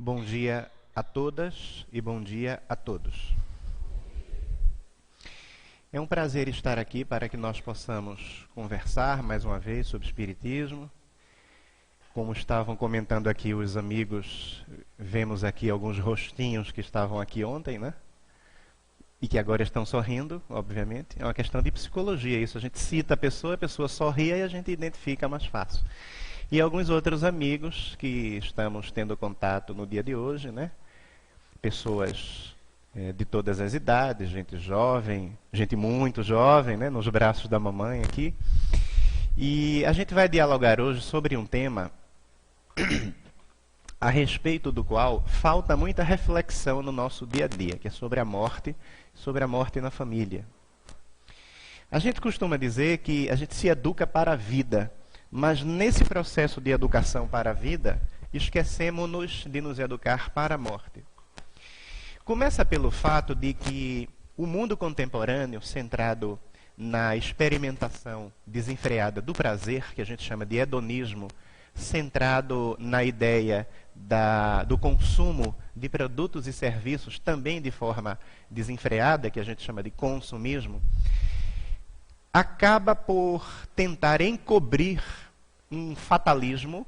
Bom dia a todas e bom dia a todos. É um prazer estar aqui para que nós possamos conversar mais uma vez sobre Espiritismo. Como estavam comentando aqui os amigos, vemos aqui alguns rostinhos que estavam aqui ontem, né? E que agora estão sorrindo, obviamente. É uma questão de psicologia isso. A gente cita a pessoa sorri e a gente identifica mais fácil. E alguns outros amigos que estamos tendo contato no dia de hoje, né? Pessoas de todas as idades, gente jovem, gente muito jovem, né? Nos braços da mamãe aqui. E a gente vai dialogar hoje sobre um tema a respeito do qual falta muita reflexão no nosso dia a dia, que é sobre a morte na família. A gente costuma dizer que a gente se educa para a vida, mas nesse processo de educação para a vida, esquecemos-nos de nos educar para a morte. Começa pelo fato de que o mundo contemporâneo, centrado na experimentação desenfreada do prazer, que a gente chama de hedonismo, centrado na ideia do consumo de produtos e serviços, também de forma desenfreada, que a gente chama de consumismo, acaba por tentar encobrir um fatalismo,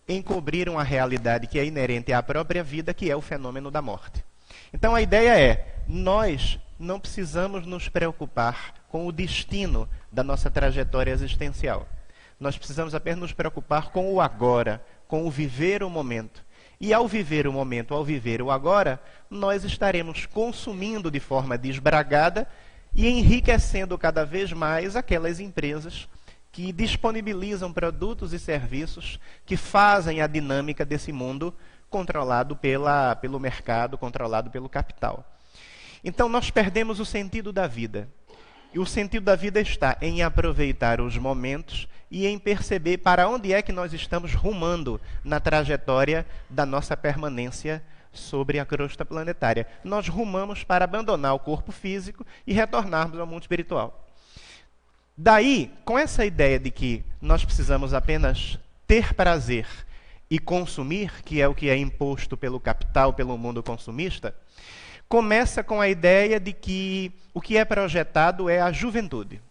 encobrir uma realidade que é inerente à própria vida, que é o fenômeno da morte. Então a ideia é, nós não precisamos nos preocupar com o destino da nossa trajetória existencial. Nós precisamos apenas nos preocupar com o agora, com o viver o momento. E ao viver o momento, ao viver o agora, nós estaremos consumindo de forma desbragada e enriquecendo cada vez mais aquelas empresas que disponibilizam produtos e serviços que fazem a dinâmica desse mundo controlado pelo mercado, controlado pelo capital. Então nós perdemos o sentido da vida. E o sentido da vida está em aproveitar os momentos e em perceber para onde é que nós estamos rumando na trajetória da nossa permanência sobre a crosta planetária. Nós rumamos para abandonar o corpo físico e retornarmos ao mundo espiritual. Daí, com essa ideia de que nós precisamos apenas ter prazer e consumir, que é o que é imposto pelo capital, pelo mundo consumista, começa com a ideia de que o que é projetado é a juventude.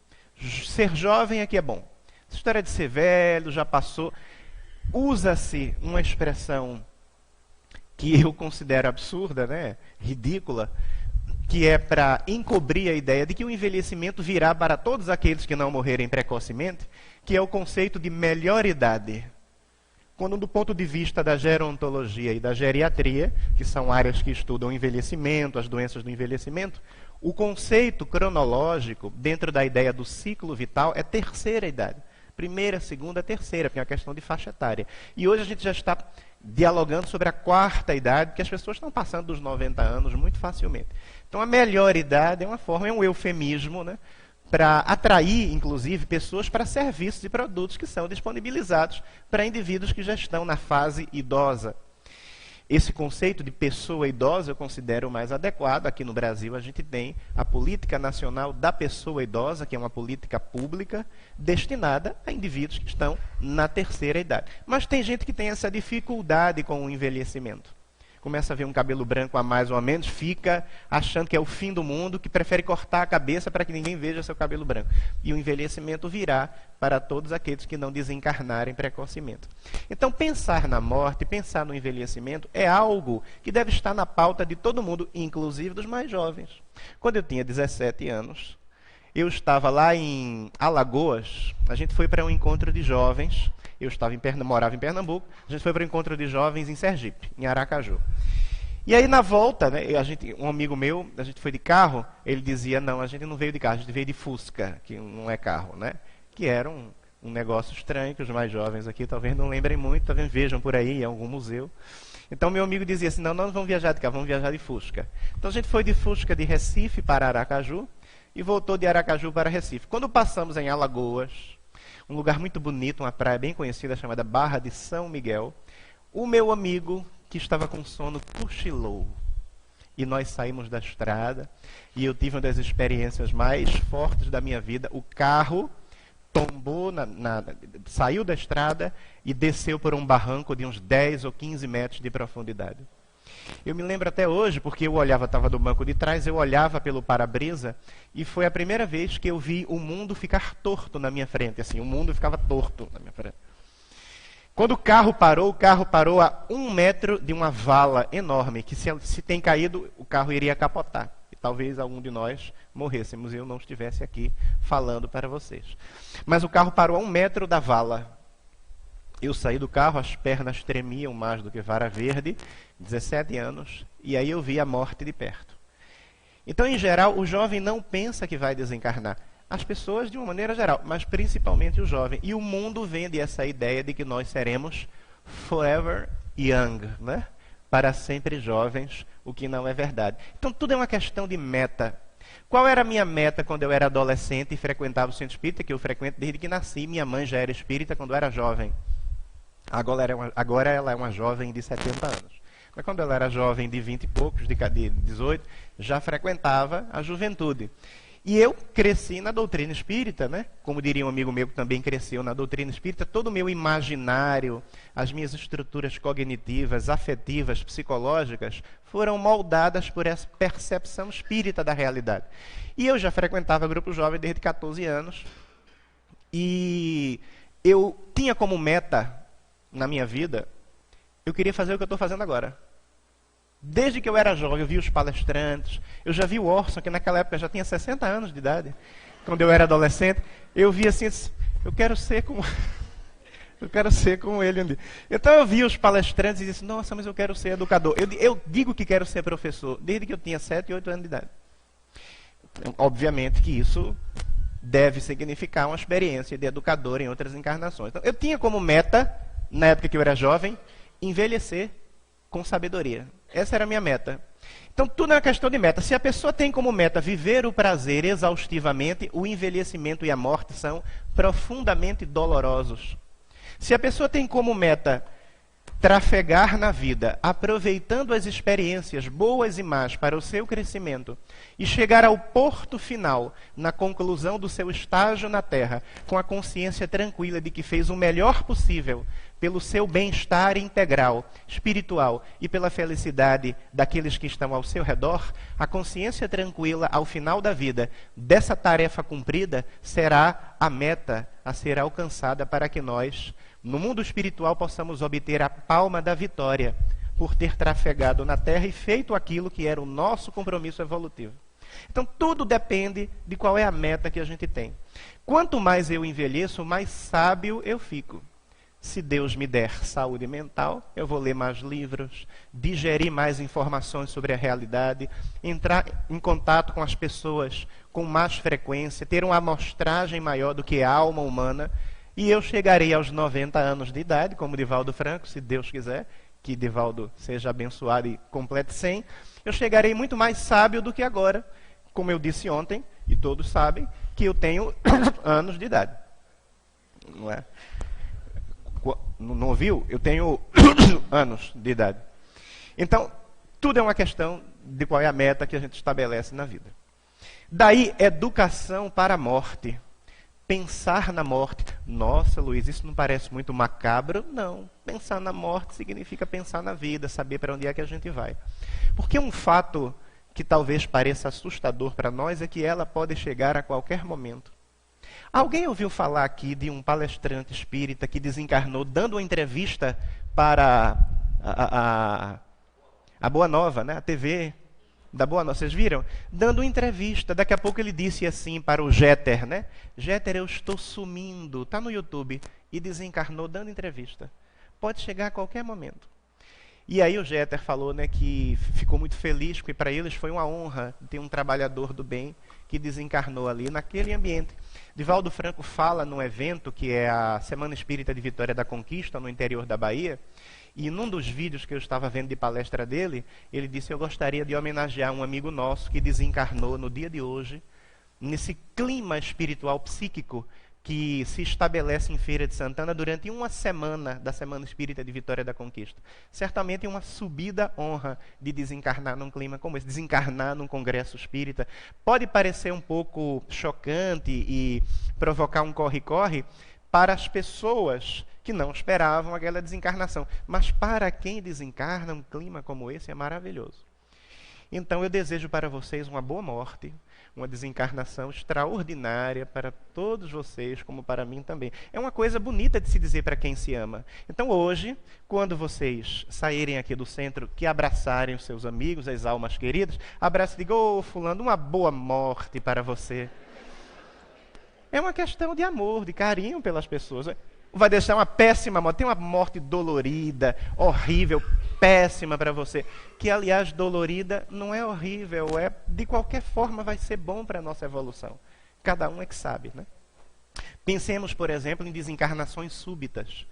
Ser jovem é que é bom. Essa história de ser velho já passou. Usa-se uma expressão que eu considero absurda, né? Ridícula, que é para encobrir a ideia de que o envelhecimento virá para todos aqueles que não morrerem precocemente, que é o conceito de melhor idade. Quando, do ponto de vista da gerontologia e da geriatria, que são áreas que estudam o envelhecimento, as doenças do envelhecimento, o conceito cronológico, dentro da ideia do ciclo vital, é terceira idade. Primeira, segunda, terceira, porque é uma questão de faixa etária. E hoje a gente já está dialogando sobre a quarta idade, que as pessoas estão passando dos 90 anos muito facilmente. Então a melhor idade é uma forma, é um eufemismo, né, para atrair, inclusive, pessoas para serviços e produtos que são disponibilizados para indivíduos que já estão na fase idosa. Esse conceito de pessoa idosa eu considero mais adequado. Aqui no Brasil a gente tem a Política Nacional da Pessoa Idosa, que é uma política pública destinada a indivíduos que estão na terceira idade. Mas tem gente que tem essa dificuldade com o envelhecimento. Começa a ver um cabelo branco a mais ou a menos, fica achando que é o fim do mundo, que prefere cortar a cabeça para que ninguém veja seu cabelo branco. E o envelhecimento virá para todos aqueles que não desencarnarem precocemente. Então, pensar na morte, pensar no envelhecimento é algo que deve estar na pauta de todo mundo, inclusive dos mais jovens. Quando eu tinha 17 anos, eu estava lá em Alagoas, a gente foi para um encontro de jovens. Eu morava em Pernambuco, a gente foi para o encontro de jovens em Sergipe, em Aracaju. E aí na volta, né, um amigo meu, a gente foi de carro, ele dizia, não, a gente não veio de carro, a gente veio de Fusca, que não é carro, né? Que era um negócio estranho, que os mais jovens aqui talvez não lembrem muito, talvez vejam por aí em algum museu. Então meu amigo dizia assim, não, nós não vamos viajar de carro, vamos viajar de Fusca. Então a gente foi de Fusca de Recife para Aracaju e voltou de Aracaju para Recife. Quando passamos em Alagoas, um lugar muito bonito, uma praia bem conhecida chamada Barra de São Miguel, o meu amigo, que estava com sono, cochilou. E nós saímos da estrada, e eu tive uma das experiências mais fortes da minha vida. O carro tombou, saiu da estrada e desceu por um barranco de uns 10 ou 15 metros de profundidade. Eu me lembro até hoje, porque eu olhava, estava do banco de trás, eu olhava pelo para-brisa e foi a primeira vez que eu vi o mundo ficar torto na minha frente, assim, o mundo ficava torto na minha frente. Quando o carro parou a 1 metro de uma vala enorme, que se tem caído, o carro iria capotar. E talvez algum de nós morrêssemos e eu não estivesse aqui falando para vocês. Mas o carro parou a 1 metro da vala. Eu saí do carro, as pernas tremiam mais do que vara verde, 17 anos, e aí eu vi a morte de perto. Então, em geral, o jovem não pensa que vai desencarnar. As pessoas, de uma maneira geral, mas principalmente o jovem. E o mundo vende essa ideia de que nós seremos forever young, né? Para sempre jovens, o que não é verdade. Então, tudo é uma questão de meta. Qual era a minha meta quando eu era adolescente e frequentava o centro espírita, que eu frequento desde que nasci? Minha mãe já era espírita quando eu era jovem. Agora ela é uma jovem de 70 anos. Mas quando ela era jovem de 20 e poucos, de 18, já frequentava a juventude. E eu cresci na doutrina espírita, né? Como diria um amigo meu que também cresceu na doutrina espírita, todo o meu imaginário, as minhas estruturas cognitivas, afetivas, psicológicas, foram moldadas por essa percepção espírita da realidade. E eu já frequentava grupo jovem desde 14 anos. E eu tinha como meta na minha vida, eu queria fazer o que eu estou fazendo agora. Desde que eu era jovem, eu vi os palestrantes, eu já vi o Orson, que naquela época já tinha 60 anos de idade. Quando eu era adolescente, eu vi assim, eu quero ser como ele um dia. Então eu vi os palestrantes e disse, nossa, mas eu quero ser educador. Eu digo que quero ser professor, desde que eu tinha 7 e 8 anos de idade. Obviamente que isso deve significar uma experiência de educador em outras encarnações. Então, eu tinha como meta, na época que eu era jovem, envelhecer com sabedoria. Essa era a minha meta. Então, tudo é uma questão de meta. Se a pessoa tem como meta viver o prazer exaustivamente, o envelhecimento e a morte são profundamente dolorosos. Se a pessoa tem como meta trafegar na vida, aproveitando as experiências boas e más para o seu crescimento e chegar ao porto final, na conclusão do seu estágio na Terra, com a consciência tranquila de que fez o melhor possível pelo seu bem-estar integral, espiritual e pela felicidade daqueles que estão ao seu redor, a consciência tranquila ao final da vida dessa tarefa cumprida será a meta a ser alcançada para que nós, no mundo espiritual, possamos obter a palma da vitória por ter trafegado na Terra e feito aquilo que era o nosso compromisso evolutivo. Então, tudo depende de qual é a meta que a gente tem. Quanto mais eu envelheço, mais sábio eu fico. Se Deus me der saúde mental, eu vou ler mais livros, digerir mais informações sobre a realidade, entrar em contato com as pessoas com mais frequência, ter uma amostragem maior do que a alma humana, e eu chegarei aos 90 anos de idade, como Divaldo Franco, se Deus quiser, que Divaldo seja abençoado e complete 100, eu chegarei muito mais sábio do que agora, como eu disse ontem, e todos sabem, que eu tenho anos de idade. Não é? Não ouviu? Eu tenho anos de idade. Então, tudo é uma questão de qual é a meta que a gente estabelece na vida. Daí, educação para a morte. Pensar na morte. Nossa, Luiz, isso não parece muito macabro? Não. Pensar na morte significa pensar na vida, saber para onde é que a gente vai. Porque um fato que talvez pareça assustador para nós é que ela pode chegar a qualquer momento. Alguém ouviu falar aqui de um palestrante espírita que desencarnou dando uma entrevista para a Boa Nova, né? A TV da Boa Nova, vocês viram? Dando uma entrevista. Daqui a pouco ele disse assim para o Jeter, né? Jeter, eu estou sumindo. Está no YouTube. E desencarnou dando entrevista. Pode chegar a qualquer momento. E aí o Jeter falou, né, que ficou muito feliz, porque para eles foi uma honra ter um trabalhador do bem que desencarnou ali naquele ambiente. Divaldo Franco fala num evento que é a Semana Espírita de Vitória da Conquista, no interior da Bahia, e num dos vídeos que eu estava vendo de palestra dele, ele disse, eu gostaria de homenagear um amigo nosso que desencarnou no dia de hoje, nesse clima espiritual psíquico que se estabelece em Feira de Santana durante uma semana da Semana Espírita de Vitória da Conquista. Certamente uma subida honra de desencarnar num clima como esse, desencarnar num congresso espírita. Pode parecer um pouco chocante e provocar um corre-corre para as pessoas que não esperavam aquela desencarnação. Mas para quem desencarna, um clima como esse é maravilhoso. Então eu desejo para vocês uma boa morte, uma desencarnação extraordinária para todos vocês, como para mim também. É uma coisa bonita de se dizer para quem se ama. Então hoje, quando vocês saírem aqui do centro, que abraçarem os seus amigos, as almas queridas, abrace e diga: ô fulano, uma boa morte para você. É uma questão de amor, de carinho pelas pessoas. Vai deixar uma péssima morte, tem uma morte dolorida, horrível, péssima para você. Que, aliás, dolorida não é horrível, de qualquer forma vai ser bom para a nossa evolução. Cada um é que sabe, né? Pensemos, por exemplo, em desencarnações súbitas.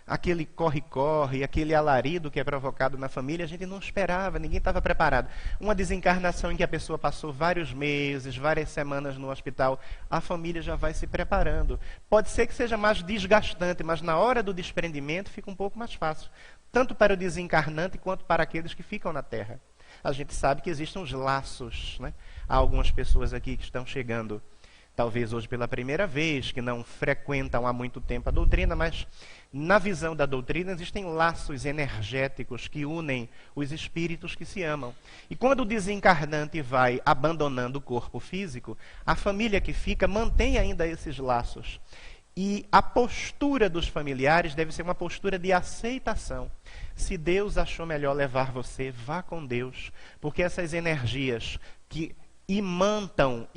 Aquele corre-corre, aquele alarido que é provocado na família, a gente não esperava, ninguém estava preparado. Uma desencarnação em que a pessoa passou vários meses, várias semanas no hospital, a família já vai se preparando. Pode ser que seja mais desgastante, mas na hora do desprendimento fica um pouco mais fácil. Tanto para o desencarnante quanto para aqueles que ficam na Terra. A gente sabe que existem os laços, né? Há algumas pessoas aqui que estão chegando, talvez hoje pela primeira vez, que não frequentam há muito tempo a doutrina, mas na visão da doutrina existem laços energéticos que unem os espíritos que se amam. E quando o desencarnante vai abandonando o corpo físico, a família que fica mantém ainda esses laços. E a postura dos familiares deve ser uma postura de aceitação. Se Deus achou melhor levar você, vá com Deus, porque essas energias que imantam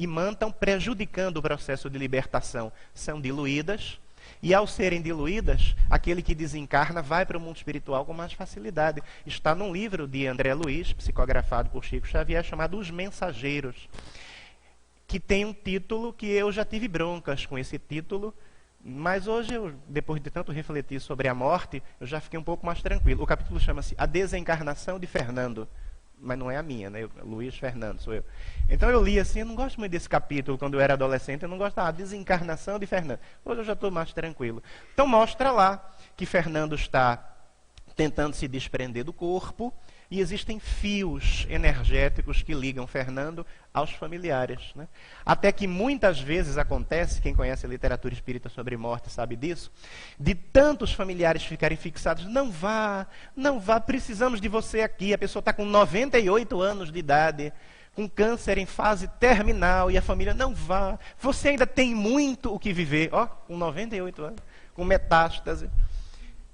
prejudicando o processo de libertação, são diluídas, e ao serem diluídas, aquele que desencarna vai para o mundo espiritual com mais facilidade. Está num livro de André Luiz, psicografado por Chico Xavier, chamado Os Mensageiros, que tem um título que eu já tive broncas com esse título, mas hoje, depois de tanto refletir sobre a morte, eu já fiquei um pouco mais tranquilo. O capítulo chama-se A Desencarnação de Fernando. Mas não é a minha, né? Luiz Fernando, sou eu. Então eu li assim, eu não gosto muito desse capítulo, quando eu era adolescente, eu não gostava, desencarnação de Fernando. Hoje eu já estou mais tranquilo. Então mostra lá que Fernando está tentando se desprender do corpo, e existem fios energéticos que ligam Fernando aos familiares, né? Até que muitas vezes acontece, quem conhece a literatura espírita sobre morte sabe disso, de tantos familiares ficarem fixados: não vá, precisamos de você aqui. A pessoa está com 98 anos de idade, com câncer em fase terminal, e a família: não vá, você ainda tem muito o que viver. Ó, com 98 anos, com metástase.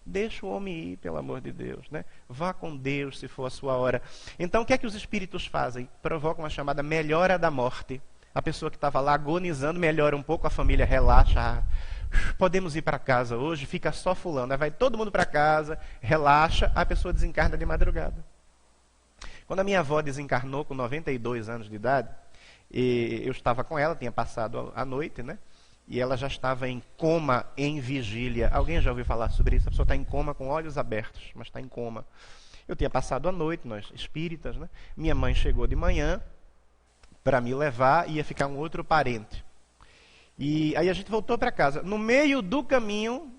Deixa o homem ir, pelo amor de Deus, né? Vá com Deus se for a sua hora. Então, o que é que os espíritos fazem? Provocam uma chamada melhora da morte. A pessoa que estava lá agonizando melhora um pouco, a família relaxa. Podemos ir para casa hoje, fica só fulano. Aí vai todo mundo para casa, relaxa, a pessoa desencarna de madrugada. Quando a minha avó desencarnou com 92 anos de idade, eu estava com ela, tinha passado a noite, né? E ela já estava em coma, em vigília. Alguém já ouviu falar sobre isso? A pessoa está em coma com olhos abertos, mas está em coma. Eu tinha passado a noite, nós espíritas, né? Minha mãe chegou de manhã para me levar, e ia ficar um outro parente. E aí a gente voltou para casa. No meio do caminho,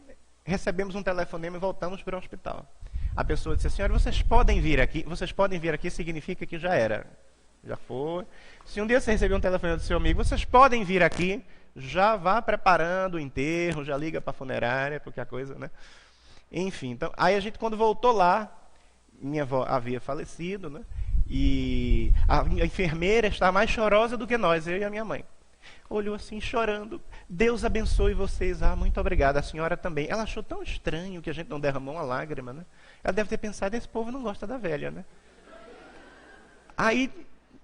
recebemos um telefonema e voltamos para o hospital. A pessoa disse: senhora, vocês podem vir aqui? Vocês podem vir aqui significa que já era. Já foi. Se um dia você receber um telefonema do seu amigo: vocês podem vir aqui? Já vá preparando o enterro, já liga para a funerária, porque a coisa, né? Enfim, então, aí a gente, quando voltou lá, minha avó havia falecido, né? E a enfermeira está mais chorosa do que nós, eu e a minha mãe. Olhou assim, chorando: Deus abençoe vocês. Ah, muito obrigada, a senhora também. Ela achou tão estranho que a gente não derramou uma lágrima, né? Ela deve ter pensado: esse povo não gosta da velha, né? Aí,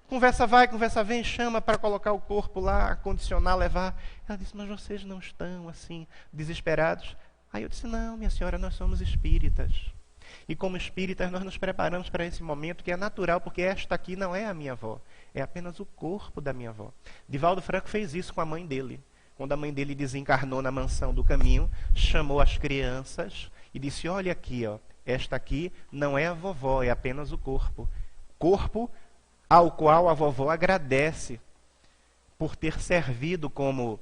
conversa vai, conversa vem, chama para colocar o corpo lá, condicionar, levar. Ela disse: mas vocês não estão assim, desesperados? Aí eu disse: não, minha senhora, nós somos espíritas. E como espíritas nós nos preparamos para esse momento, que é natural, porque esta aqui não é a minha avó, é apenas o corpo da minha avó. Divaldo Franco fez isso com a mãe dele. Quando a mãe dele desencarnou na mansão do caminho, chamou as crianças e disse: olha aqui, ó, esta aqui não é a vovó, é apenas o corpo. Corpo ao qual a vovó agradece por ter servido como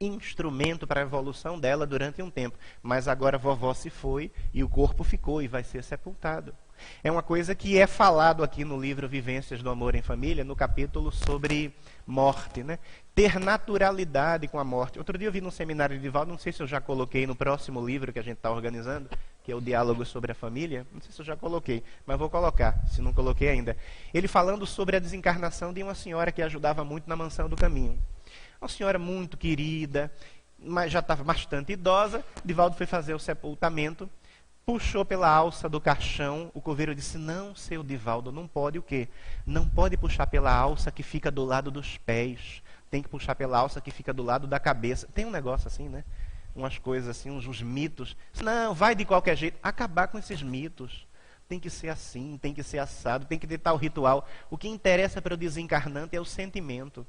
instrumento para a evolução dela durante um tempo. Mas agora vovó se foi e o corpo ficou e vai ser sepultado. É uma coisa que é falado aqui no livro Vivências do Amor em Família, no capítulo sobre morte, né? Ter naturalidade com a morte. Outro dia eu vi num seminário de Divaldo, não sei se eu já coloquei no próximo livro que a gente está organizando, que é o Diálogo sobre a Família, não sei se eu já coloquei, mas vou colocar, se não coloquei ainda. Ele falando sobre a desencarnação de uma senhora que ajudava muito na Mansão do Caminho. Uma senhora muito querida, mas já estava bastante idosa. Divaldo foi fazer o sepultamento, puxou pela alça do caixão, o coveiro disse, não, seu Divaldo, não pode o quê? Não pode puxar pela alça que fica do lado dos pés, tem que puxar pela alça que fica do lado da cabeça. Tem um negócio assim, né? Umas coisas assim, uns mitos. Não, vai de qualquer jeito. Acabar com esses mitos. Tem que ser assim, tem que ser assado, tem que ter tal ritual. O que interessa para o desencarnante é o sentimento.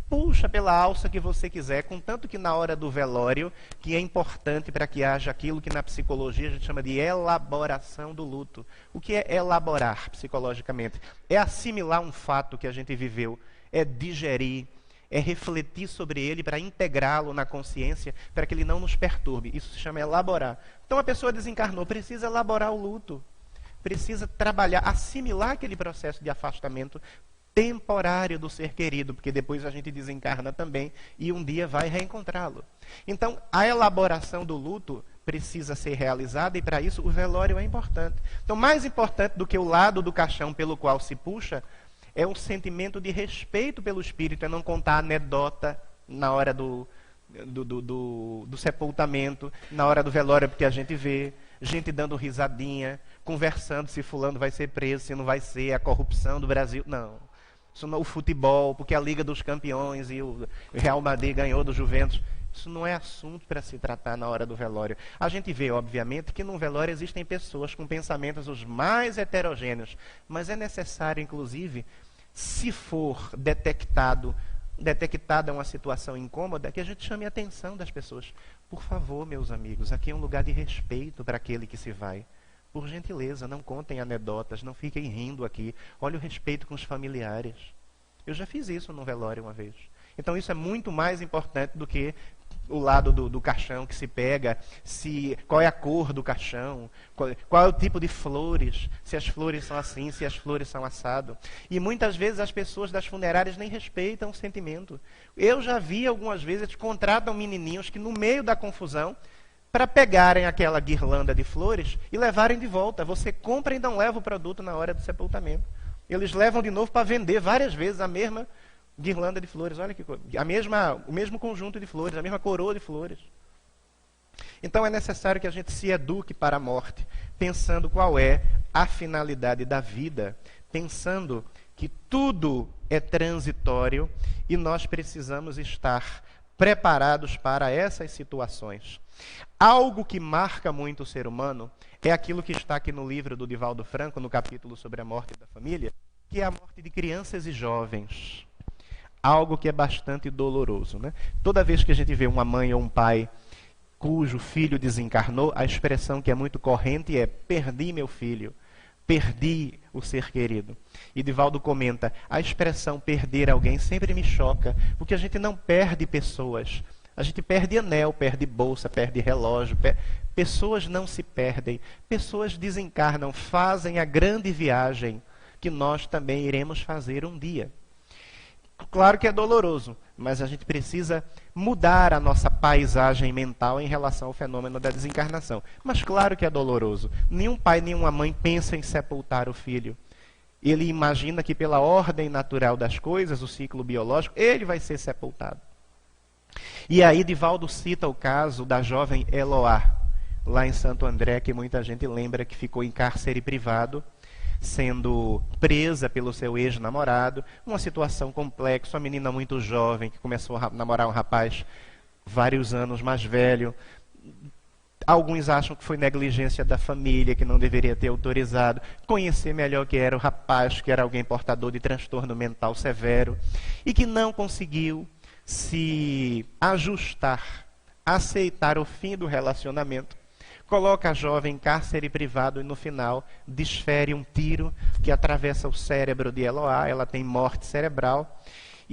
Puxa pela alça que você quiser, contanto que na hora do velório, que é importante para que haja aquilo que na psicologia a gente chama de elaboração do luto. O que é elaborar psicologicamente? É assimilar um fato que a gente viveu, é digerir, é refletir sobre ele para integrá-lo na consciência, para que ele não nos perturbe. Isso se chama elaborar. Então a pessoa desencarnou, precisa elaborar o luto, precisa trabalhar, assimilar aquele processo de afastamento temporário do ser querido, porque depois a gente desencarna também e um dia vai reencontrá-lo. Então, a elaboração do luto precisa ser realizada e para isso o velório é importante. Então, mais importante do que o lado do caixão pelo qual se puxa é um sentimento de respeito pelo espírito, é não contar anedota na hora do sepultamento, na hora do velório, porque a gente vê gente dando risadinha, conversando se fulano vai ser preso, se não vai ser, a corrupção do Brasil. Não. Isso não é o futebol, porque a Liga dos Campeões e o Real Madrid ganhou do Juventus. Isso não é assunto para se tratar na hora do velório. A gente vê, obviamente, que no velório existem pessoas com pensamentos os mais heterogêneos, mas é necessário, inclusive, se for detectada uma situação incômoda, que a gente chame a atenção das pessoas. Por favor, meus amigos, aqui é um lugar de respeito para aquele que se vai. Por gentileza, não contem anedotas, não fiquem rindo aqui. Olha o respeito com os familiares. Eu já fiz isso no velório uma vez. Então isso é muito mais importante do que o lado do caixão que se pega, qual é a cor do caixão, qual é o tipo de flores, se as flores são assim, se as flores são assado. E muitas vezes as pessoas das funerárias nem respeitam o sentimento. Eu já vi algumas vezes, eles contratam menininhos que no meio da confusão, para pegarem aquela guirlanda de flores e levarem de volta. Você compra e não leva o produto na hora do sepultamento. Eles levam de novo para vender várias vezes a mesma guirlanda de flores. Olha que coisa. O mesmo conjunto de flores, a mesma coroa de flores. Então é necessário que a gente se eduque para a morte, pensando qual é a finalidade da vida, pensando que tudo é transitório e nós precisamos estar preparados para essas situações. Algo que marca muito o ser humano é aquilo que está aqui no livro do Divaldo Franco, no capítulo sobre a morte da família, que é a morte de crianças e jovens. Algo que é bastante doloroso, né? Toda vez que a gente vê uma mãe ou um pai cujo filho desencarnou, a expressão que é muito corrente é: perdi meu filho, perdi o ser querido. E Divaldo comenta: a expressão perder alguém sempre me choca, porque a gente não perde pessoas. A gente perde anel, perde bolsa, perde relógio. Pessoas não se perdem. Pessoas desencarnam, fazem a grande viagem que nós também iremos fazer um dia. Claro que é doloroso, mas a gente precisa mudar a nossa paisagem mental em relação ao fenômeno da desencarnação. Mas claro que é doloroso. Nenhum pai, nenhuma mãe pensa em sepultar o filho. Ele imagina que pela ordem natural das coisas, o ciclo biológico, ele vai ser sepultado. E aí Divaldo cita o caso da jovem Eloá, lá em Santo André, que muita gente lembra que ficou em cárcere privado, sendo presa pelo seu ex-namorado, uma situação complexa, uma menina muito jovem que começou a namorar um rapaz vários anos mais velho. Alguns acham que foi negligência da família, que não deveria ter autorizado. Conhecer melhor que era o rapaz, que era alguém portador de transtorno mental severo, e que não conseguiu se ajustar, aceitar o fim do relacionamento. Coloca a jovem em cárcere privado e no final desfere um tiro que atravessa o cérebro de Eloá. Ela tem morte cerebral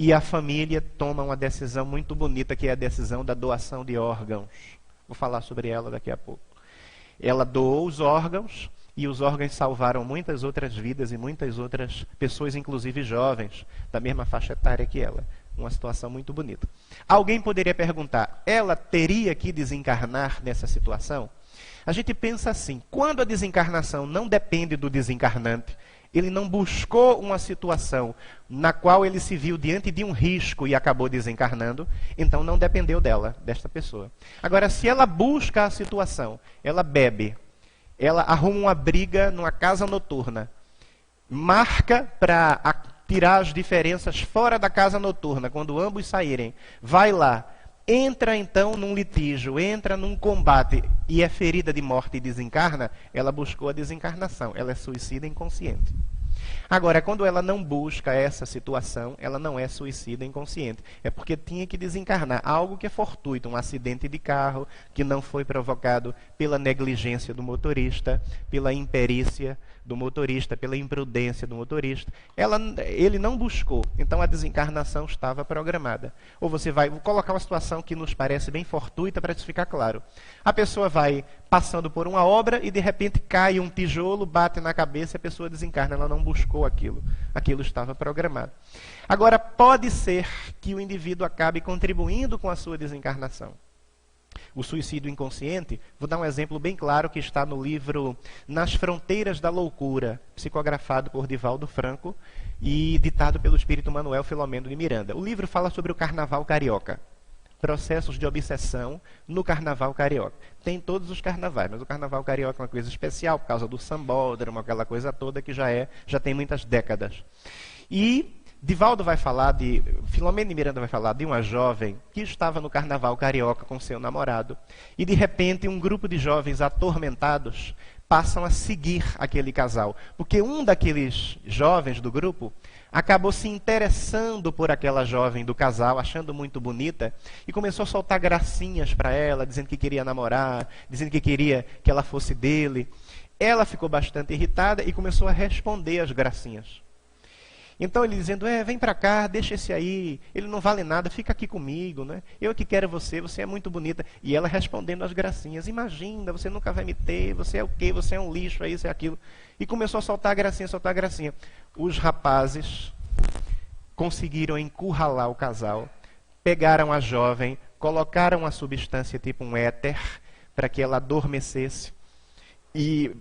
e a família toma uma decisão muito bonita, que é a decisão da doação de órgãos. Vou falar sobre ela daqui a pouco. Ela doou os órgãos, e os órgãos salvaram muitas outras vidas e muitas outras pessoas, inclusive jovens, da mesma faixa etária que ela. Uma situação muito bonita. Alguém poderia perguntar, ela teria que desencarnar nessa situação? A gente pensa assim, quando a desencarnação não depende do desencarnante, ele não buscou uma situação na qual ele se viu diante de um risco e acabou desencarnando, então não dependeu dela, desta pessoa. Agora, se ela busca a situação, ela bebe, ela arruma uma briga numa casa noturna, marca para tirar as diferenças fora da casa noturna, quando ambos saírem, vai lá, entra então num litígio, entra num combate e é ferida de morte e desencarna, ela buscou a desencarnação, ela é suicida inconsciente. Agora, quando ela não busca essa situação, ela não é suicida inconsciente. É porque tinha que desencarnar. Algo que é fortuito, um acidente de carro, que não foi provocado pela negligência do motorista, pela imperícia do motorista, pela imprudência do motorista. Ele não buscou, então a desencarnação estava programada. Ou você vai, vou colocar uma situação que nos parece bem fortuita para isso ficar claro. A pessoa vai passando por uma obra e de repente cai um tijolo, bate na cabeça e a pessoa desencarna. Ela não buscou aquilo. Aquilo estava programado. Agora, pode ser que o indivíduo acabe contribuindo com a sua desencarnação. O suicídio inconsciente, vou dar um exemplo bem claro que está no livro Nas Fronteiras da Loucura, psicografado por Divaldo Franco e ditado pelo espírito Manuel Filomeno de Miranda. O livro fala sobre o carnaval carioca. Processos de obsessão no carnaval carioca. Tem todos os carnavais, mas o carnaval carioca é uma coisa especial por causa do sambódromo, aquela coisa toda que já tem muitas décadas. E Divaldo vai falar Filomeno de Miranda vai falar de uma jovem que estava no carnaval carioca com seu namorado e de repente um grupo de jovens atormentados passam a seguir aquele casal, porque um daqueles jovens do grupo acabou se interessando por aquela jovem do casal, achando muito bonita, e começou a soltar gracinhas para ela, dizendo que queria namorar, dizendo que queria que ela fosse dele. Ela ficou bastante irritada e começou a responder às gracinhas. Então ele dizendo, vem para cá, deixa esse aí, ele não vale nada, fica aqui comigo, né? Eu que quero você é muito bonita. E ela respondendo às gracinhas, imagina, você nunca vai me ter, você é o quê? Você é um lixo, é isso, é aquilo. E começou a soltar gracinha, soltar gracinha. Os rapazes conseguiram encurralar o casal, pegaram a jovem, colocaram a substância tipo um éter, para que ela adormecesse e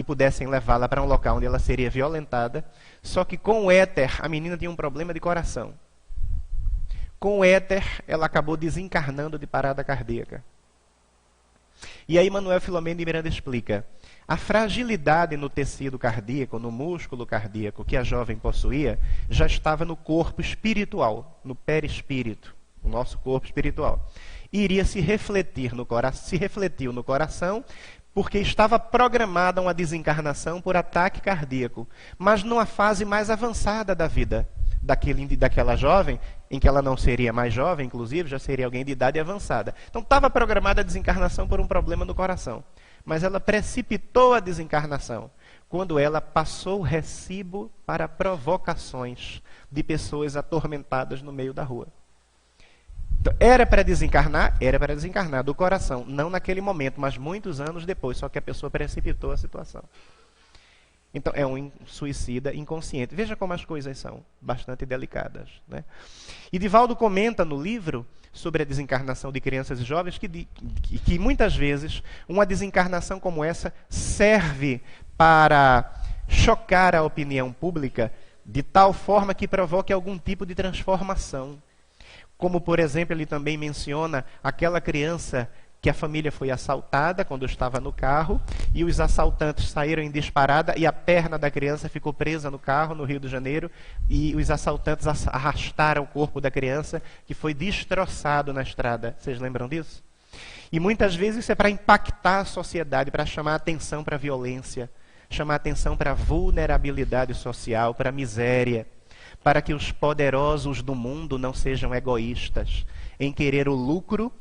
pudessem levá-la para um local onde ela seria violentada. Só que com o éter, a menina tinha um problema de coração. Com o éter, ela acabou desencarnando de parada cardíaca. E aí Manuel Filomeno de Miranda explica, a fragilidade no tecido cardíaco, no músculo cardíaco que a jovem possuía, já estava no corpo espiritual, no perispírito, o nosso corpo espiritual. E iria se refletir no coração, se refletiu no coração, porque estava programada uma desencarnação por ataque cardíaco, mas numa fase mais avançada da vida daquela jovem, em que ela não seria mais jovem, inclusive, já seria alguém de idade avançada. Então estava programada a desencarnação por um problema no coração, mas ela precipitou a desencarnação quando ela passou o recibo para provocações de pessoas atormentadas no meio da rua. Então, era para desencarnar do coração, não naquele momento, mas muitos anos depois, só que a pessoa precipitou a situação. Então, é um suicida inconsciente. Veja como as coisas são bastante delicadas, né? E Divaldo comenta no livro sobre a desencarnação de crianças e jovens que muitas vezes uma desencarnação como essa serve para chocar a opinião pública de tal forma que provoque algum tipo de transformação. Como, por exemplo, ele também menciona aquela criança que a família foi assaltada quando estava no carro e os assaltantes saíram em disparada e a perna da criança ficou presa no carro no Rio de Janeiro e os assaltantes arrastaram o corpo da criança que foi destroçado na estrada. Vocês lembram disso? E muitas vezes isso é para impactar a sociedade, para chamar a atenção para a violência, chamar a atenção para a vulnerabilidade social, para a miséria, para que os poderosos do mundo não sejam egoístas em querer o lucro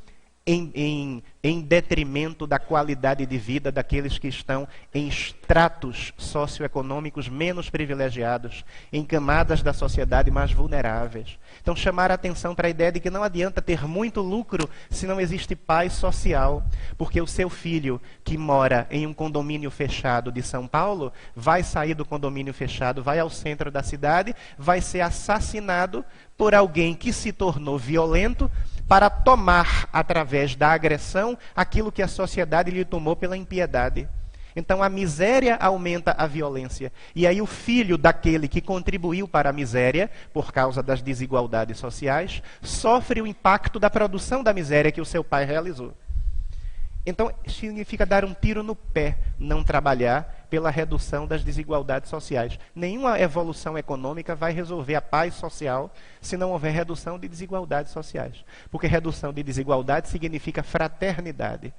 em detrimento da qualidade de vida daqueles que estão em estratos socioeconômicos menos privilegiados, em camadas da sociedade mais vulneráveis. Então, chamar a atenção para a ideia de que não adianta ter muito lucro se não existe paz social, porque o seu filho, que mora em um condomínio fechado de São Paulo, vai sair do condomínio fechado, vai ao centro da cidade, vai ser assassinado por alguém que se tornou violento para tomar, através da agressão, aquilo que a sociedade lhe tomou pela impiedade. Então a miséria aumenta a violência. E aí o filho daquele que contribuiu para a miséria, por causa das desigualdades sociais, sofre o impacto da produção da miséria que o seu pai realizou. Então significa dar um tiro no pé, não trabalhar pela redução das desigualdades sociais. Nenhuma evolução econômica vai resolver a paz social se não houver redução de desigualdades sociais. Porque redução de desigualdade significa fraternidade.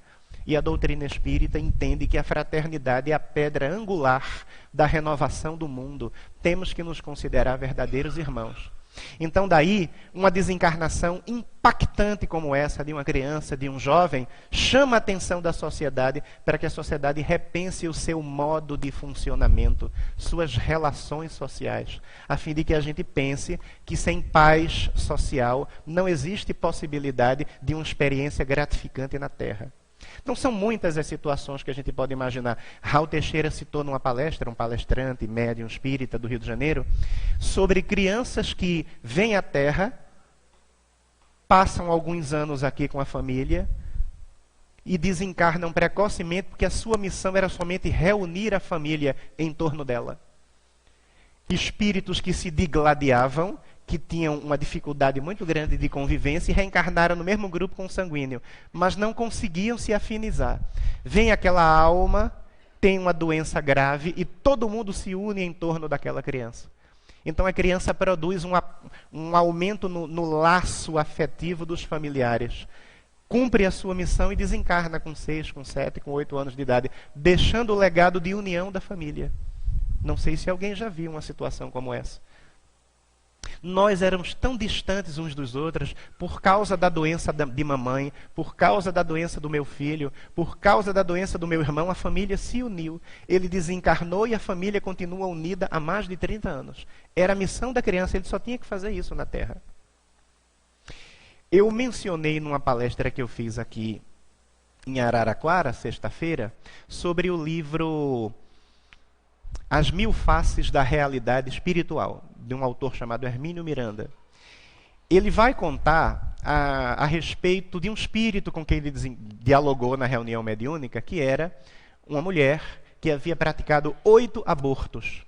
E a doutrina espírita entende que a fraternidade é a pedra angular da renovação do mundo. Temos que nos considerar verdadeiros irmãos. Então daí, uma desencarnação impactante como essa de uma criança, de um jovem, chama a atenção da sociedade para que a sociedade repense o seu modo de funcionamento, suas relações sociais, a fim de que a gente pense que sem paz social não existe possibilidade de uma experiência gratificante na Terra. Não são muitas as situações que a gente pode imaginar. Raul Teixeira citou numa palestra, um palestrante, médium espírita do Rio de Janeiro, sobre crianças que vêm à Terra, passam alguns anos aqui com a família e desencarnam precocemente porque a sua missão era somente reunir a família em torno dela. Espíritos que se digladiavam, que tinham uma dificuldade muito grande de convivência e reencarnaram no mesmo grupo consanguíneo, mas não conseguiam se afinizar. Vem aquela alma, tem uma doença grave e todo mundo se une em torno daquela criança. Então a criança produz um aumento no laço afetivo dos familiares. Cumpre a sua missão e desencarna com 6, com 7, com 8 anos de idade, deixando o legado de união da família. Não sei se alguém já viu uma situação como essa. Nós éramos tão distantes uns dos outros por causa da doença de mamãe, por causa da doença do meu filho, por causa da doença do meu irmão, a família se uniu. Ele desencarnou e a família continua unida há mais de 30 anos. Era a missão da criança, ele só tinha que fazer isso na Terra. Eu mencionei numa palestra que eu fiz aqui em Araraquara, sexta-feira, sobre o livro As Mil Faces da Realidade Espiritual, de um autor chamado Hermínio Miranda. Ele vai contar a respeito de um espírito com quem ele dialogou na reunião mediúnica, que era uma mulher que havia praticado 8 abortos.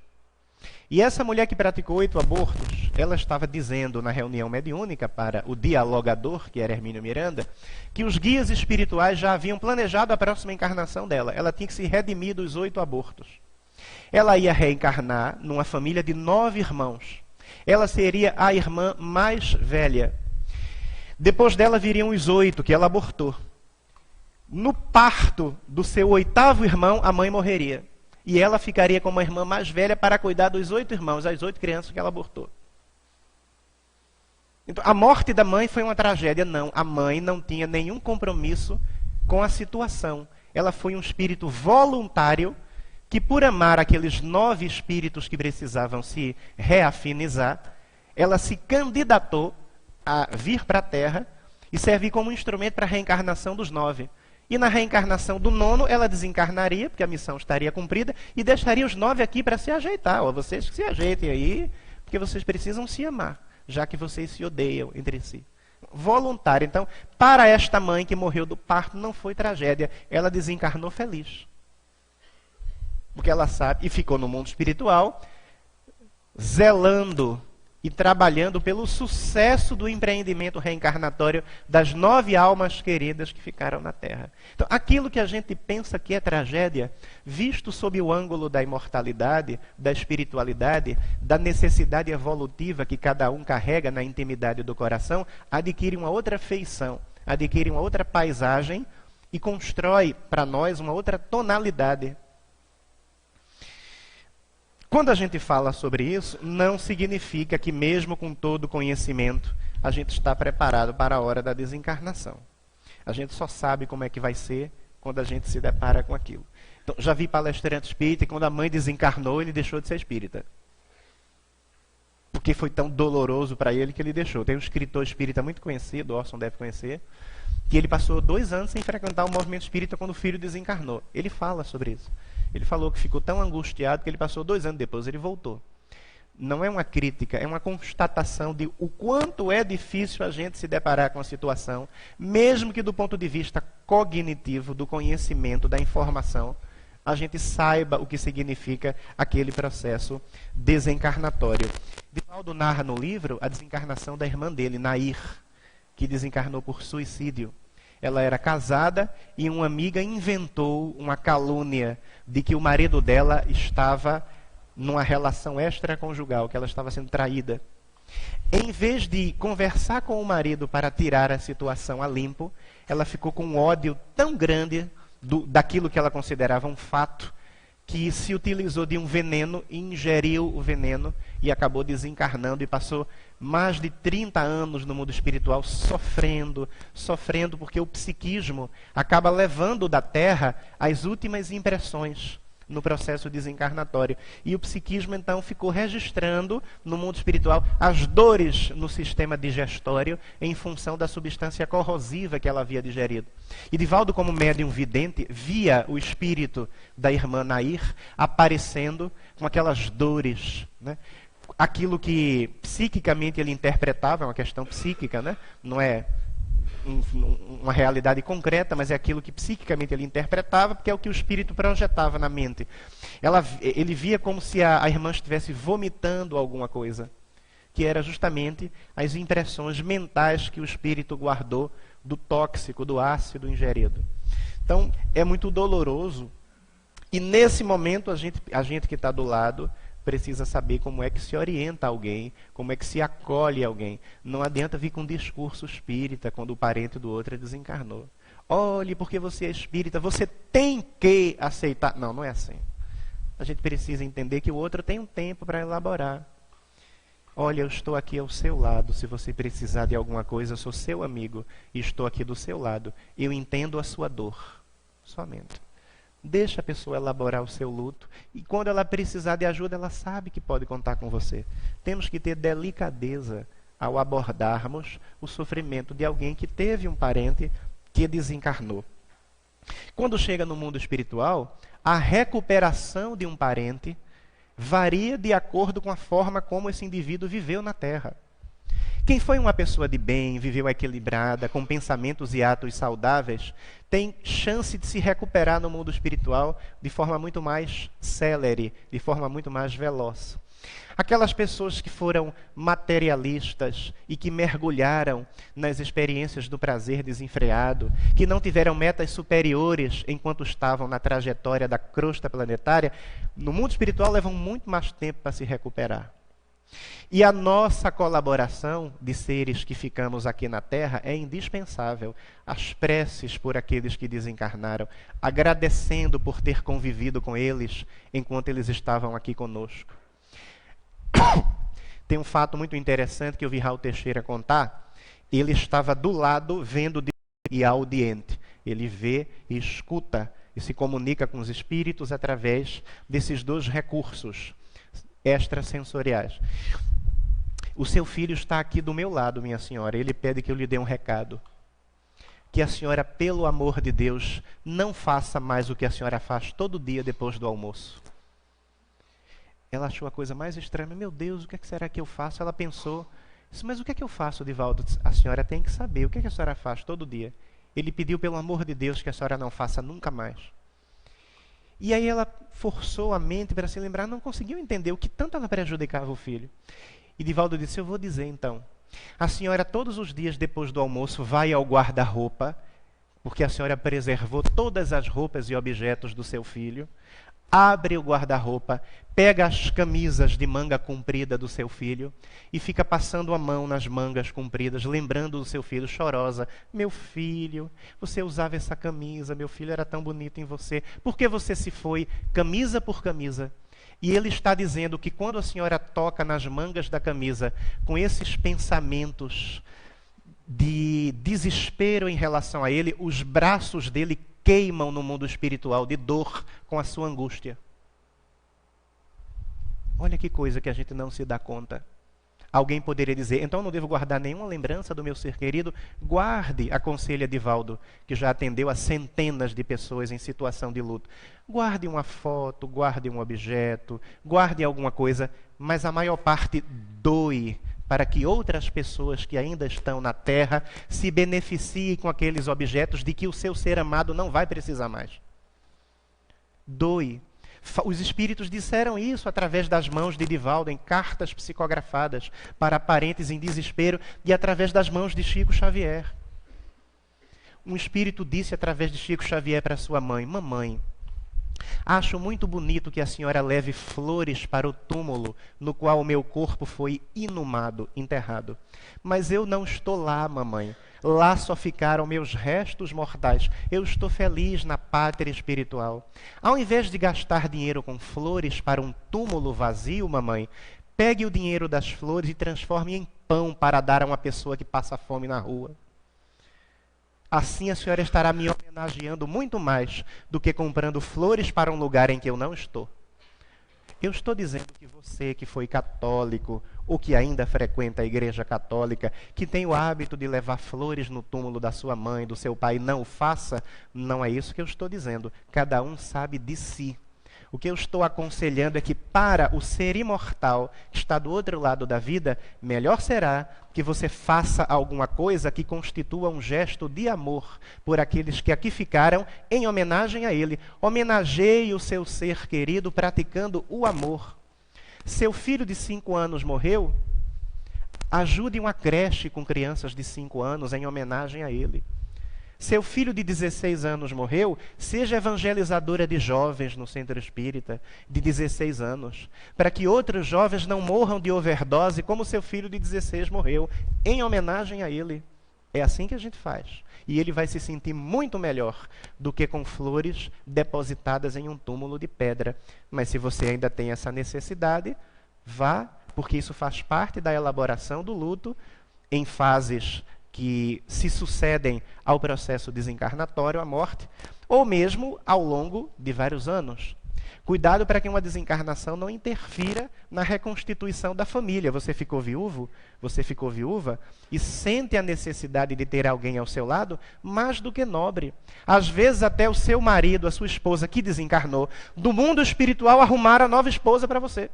E essa mulher que praticou 8 abortos, ela estava dizendo na reunião mediúnica para o dialogador, que era Hermínio Miranda, que os guias espirituais já haviam planejado a próxima encarnação dela. Ela tinha que se redimir dos 8 abortos. Ela ia reencarnar numa família de 9 irmãos. Ela seria a irmã mais velha. Depois dela viriam os 8 que ela abortou. No parto do seu 8º irmão, a mãe morreria. E ela ficaria como a irmã mais velha para cuidar dos 8 irmãos, as 8 crianças que ela abortou. Então, a morte da mãe foi uma tragédia? Não. A mãe não tinha nenhum compromisso com a situação. Ela foi um espírito voluntário que, por amar aqueles 9 espíritos que precisavam se reafinizar, ela se candidatou a vir para a Terra e servir como instrumento para a reencarnação dos 9. E na reencarnação do 9º, ela desencarnaria, porque a missão estaria cumprida, e deixaria os 9 aqui para se ajeitar. Ó, vocês que se ajeitem aí, porque vocês precisam se amar, já que vocês se odeiam entre si. Voluntário. Então, para esta mãe que morreu do parto, não foi tragédia. Ela desencarnou feliz. Porque ela sabe, e ficou no mundo espiritual, zelando e trabalhando pelo sucesso do empreendimento reencarnatório das 9 almas queridas que ficaram na Terra. Então, aquilo que a gente pensa que é tragédia, visto sob o ângulo da imortalidade, da espiritualidade, da necessidade evolutiva que cada um carrega na intimidade do coração, adquire uma outra feição, adquire uma outra paisagem e constrói para nós uma outra tonalidade. Quando a gente fala sobre isso, não significa que mesmo com todo o conhecimento, a gente está preparado para a hora da desencarnação. A gente só sabe como é que vai ser quando a gente se depara com aquilo. Então, já vi palestrante espírita e quando a mãe desencarnou, ele deixou de ser espírita. Porque foi tão doloroso para ele que ele deixou. Tem um escritor espírita muito conhecido, Orson deve conhecer, que ele passou 2 anos sem frequentar o movimento espírita quando o filho desencarnou. Ele fala sobre isso. Ele falou que ficou tão angustiado que ele passou 2 anos depois, ele voltou. Não é uma crítica, é uma constatação de o quanto é difícil a gente se deparar com a situação, mesmo que do ponto de vista cognitivo, do conhecimento, da informação, a gente saiba o que significa aquele processo desencarnatório. Divaldo narra no livro a desencarnação da irmã dele, Nair, que desencarnou por suicídio. Ela era casada e uma amiga inventou uma calúnia de que o marido dela estava numa relação extraconjugal, que ela estava sendo traída. Em vez de conversar com o marido para tirar a situação a limpo, ela ficou com um ódio tão grande daquilo que ela considerava um fato, que se utilizou de um veneno, ingeriu o veneno e acabou desencarnando e passou mais de 30 anos no mundo espiritual sofrendo porque o psiquismo acaba levando da Terra as últimas impressões no processo desencarnatório. E o psiquismo, então, ficou registrando no mundo espiritual as dores no sistema digestório em função da substância corrosiva que ela havia digerido. E Divaldo, como médium vidente, via o espírito da irmã Nair aparecendo com aquelas dores, né? Aquilo que psiquicamente ele interpretava, é uma questão psíquica, né? Não é uma realidade concreta, mas é aquilo que psiquicamente ele interpretava, porque é o que o espírito projetava na mente. Ele via como se a irmã estivesse vomitando alguma coisa, que era justamente as impressões mentais que o espírito guardou do tóxico, do ácido ingerido. Então, é muito doloroso, e nesse momento a gente que está do lado precisa saber como é que se orienta alguém, como é que se acolhe alguém. Não adianta vir com um discurso espírita quando o parente do outro desencarnou. Olhe, porque você é espírita, você tem que aceitar. Não, não é assim. A gente precisa entender que o outro tem um tempo para elaborar. Olha, eu estou aqui ao seu lado. Se você precisar de alguma coisa, eu sou seu amigo e estou aqui do seu lado. Eu entendo a sua dor. Somente. Deixa a pessoa elaborar o seu luto. E quando ela precisar de ajuda, ela sabe que pode contar com você. Temos que ter delicadeza ao abordarmos o sofrimento de alguém que teve um parente que desencarnou. Quando chega no mundo espiritual, a recuperação de um parente varia de acordo com a forma como esse indivíduo viveu na Terra. Quem foi uma pessoa de bem, viveu equilibrada, com pensamentos e atos saudáveis, tem chance de se recuperar no mundo espiritual de forma muito mais célere, de forma muito mais veloz. Aquelas pessoas que foram materialistas e que mergulharam nas experiências do prazer desenfreado, que não tiveram metas superiores enquanto estavam na trajetória da crosta planetária, no mundo espiritual levam muito mais tempo para se recuperar. E a nossa colaboração de seres que ficamos aqui na Terra é indispensável. As preces por aqueles que desencarnaram, agradecendo por ter convivido com eles enquanto eles estavam aqui conosco. Tem um fato muito interessante que eu vi Raul Teixeira contar. Ele estava do lado vendo e audiente. Ele vê e escuta e se comunica com os espíritos através desses 2 recursos extrasensoriais. O seu filho está aqui do meu lado, minha senhora. Ele pede que eu lhe dê um recado. Que a senhora, pelo amor de Deus, não faça mais o que a senhora faz todo dia depois do almoço. Ela achou a coisa mais estranha. Meu Deus, o que será que eu faço? Ela pensou, mas o que é que eu faço, Divaldo? A senhora tem que saber. O que é que a senhora faz todo dia? Ele pediu, pelo amor de Deus, que a senhora não faça nunca mais. E aí ela forçou a mente para se lembrar, não conseguiu entender o que tanto ela prejudicava o filho. E Divaldo disse, eu vou dizer então. A senhora todos os dias depois do almoço vai ao guarda-roupa, porque a senhora preservou todas as roupas e objetos do seu filho, abre o guarda-roupa, pega as camisas de manga comprida do seu filho e fica passando a mão nas mangas compridas, lembrando do seu filho, chorosa. Meu filho, você usava essa camisa, meu filho era tão bonito em você. Por que você se foi, camisa por camisa? E ele está dizendo que quando a senhora toca nas mangas da camisa, com esses pensamentos de desespero em relação a ele, os braços dele queimam no mundo espiritual de dor com a sua angústia. Olha que coisa que a gente não se dá conta. Alguém poderia dizer, então eu não devo guardar nenhuma lembrança do meu ser querido? Guarde, aconselha Divaldo, que já atendeu a centenas de pessoas em situação de luto. Guarde uma foto, guarde um objeto, guarde alguma coisa, mas a maior parte doe para que outras pessoas que ainda estão na Terra se beneficiem com aqueles objetos de que o seu ser amado não vai precisar mais. Doe. Os espíritos disseram isso através das mãos de Divaldo, em cartas psicografadas para parentes em desespero, e através das mãos de Chico Xavier. Um espírito disse através de Chico Xavier para sua mãe: mamãe, acho muito bonito que a senhora leve flores para o túmulo no qual o meu corpo foi inumado, enterrado. Mas eu não estou lá, mamãe. Lá só ficaram meus restos mortais. Eu estou feliz na pátria espiritual. Ao invés de gastar dinheiro com flores para um túmulo vazio, mamãe, pegue o dinheiro das flores e transforme em pão para dar a uma pessoa que passa fome na rua. Assim a senhora estará me homenageando muito mais do que comprando flores para um lugar em que eu não estou. Eu estou dizendo que você que foi católico, ou que ainda frequenta a igreja católica, que tem o hábito de levar flores no túmulo da sua mãe, do seu pai, não o faça, não é isso que eu estou dizendo. Cada um sabe de si. O que eu estou aconselhando é que para o ser imortal que está do outro lado da vida, melhor será que você faça alguma coisa que constitua um gesto de amor por aqueles que aqui ficaram em homenagem a ele. Homenageie o seu ser querido praticando o amor. Seu filho de 5 anos morreu? Ajude uma creche com crianças de 5 anos em homenagem a ele. Seu filho de 16 anos morreu? Seja evangelizadora de jovens no centro espírita, de 16 anos, para que outros jovens não morram de overdose como seu filho de 16 morreu, em homenagem a ele. É assim que a gente faz. E ele vai se sentir muito melhor do que com flores depositadas em um túmulo de pedra. Mas se você ainda tem essa necessidade, vá, porque isso faz parte da elaboração do luto em fases que se sucedem ao processo desencarnatório, à morte, ou mesmo ao longo de vários anos. Cuidado para que uma desencarnação não interfira na reconstituição da família. Você ficou viúvo, você ficou viúva, e sente a necessidade de ter alguém ao seu lado mais do que nobre. Às vezes até o seu marido, a sua esposa que desencarnou, do mundo espiritual arrumaram a nova esposa para você,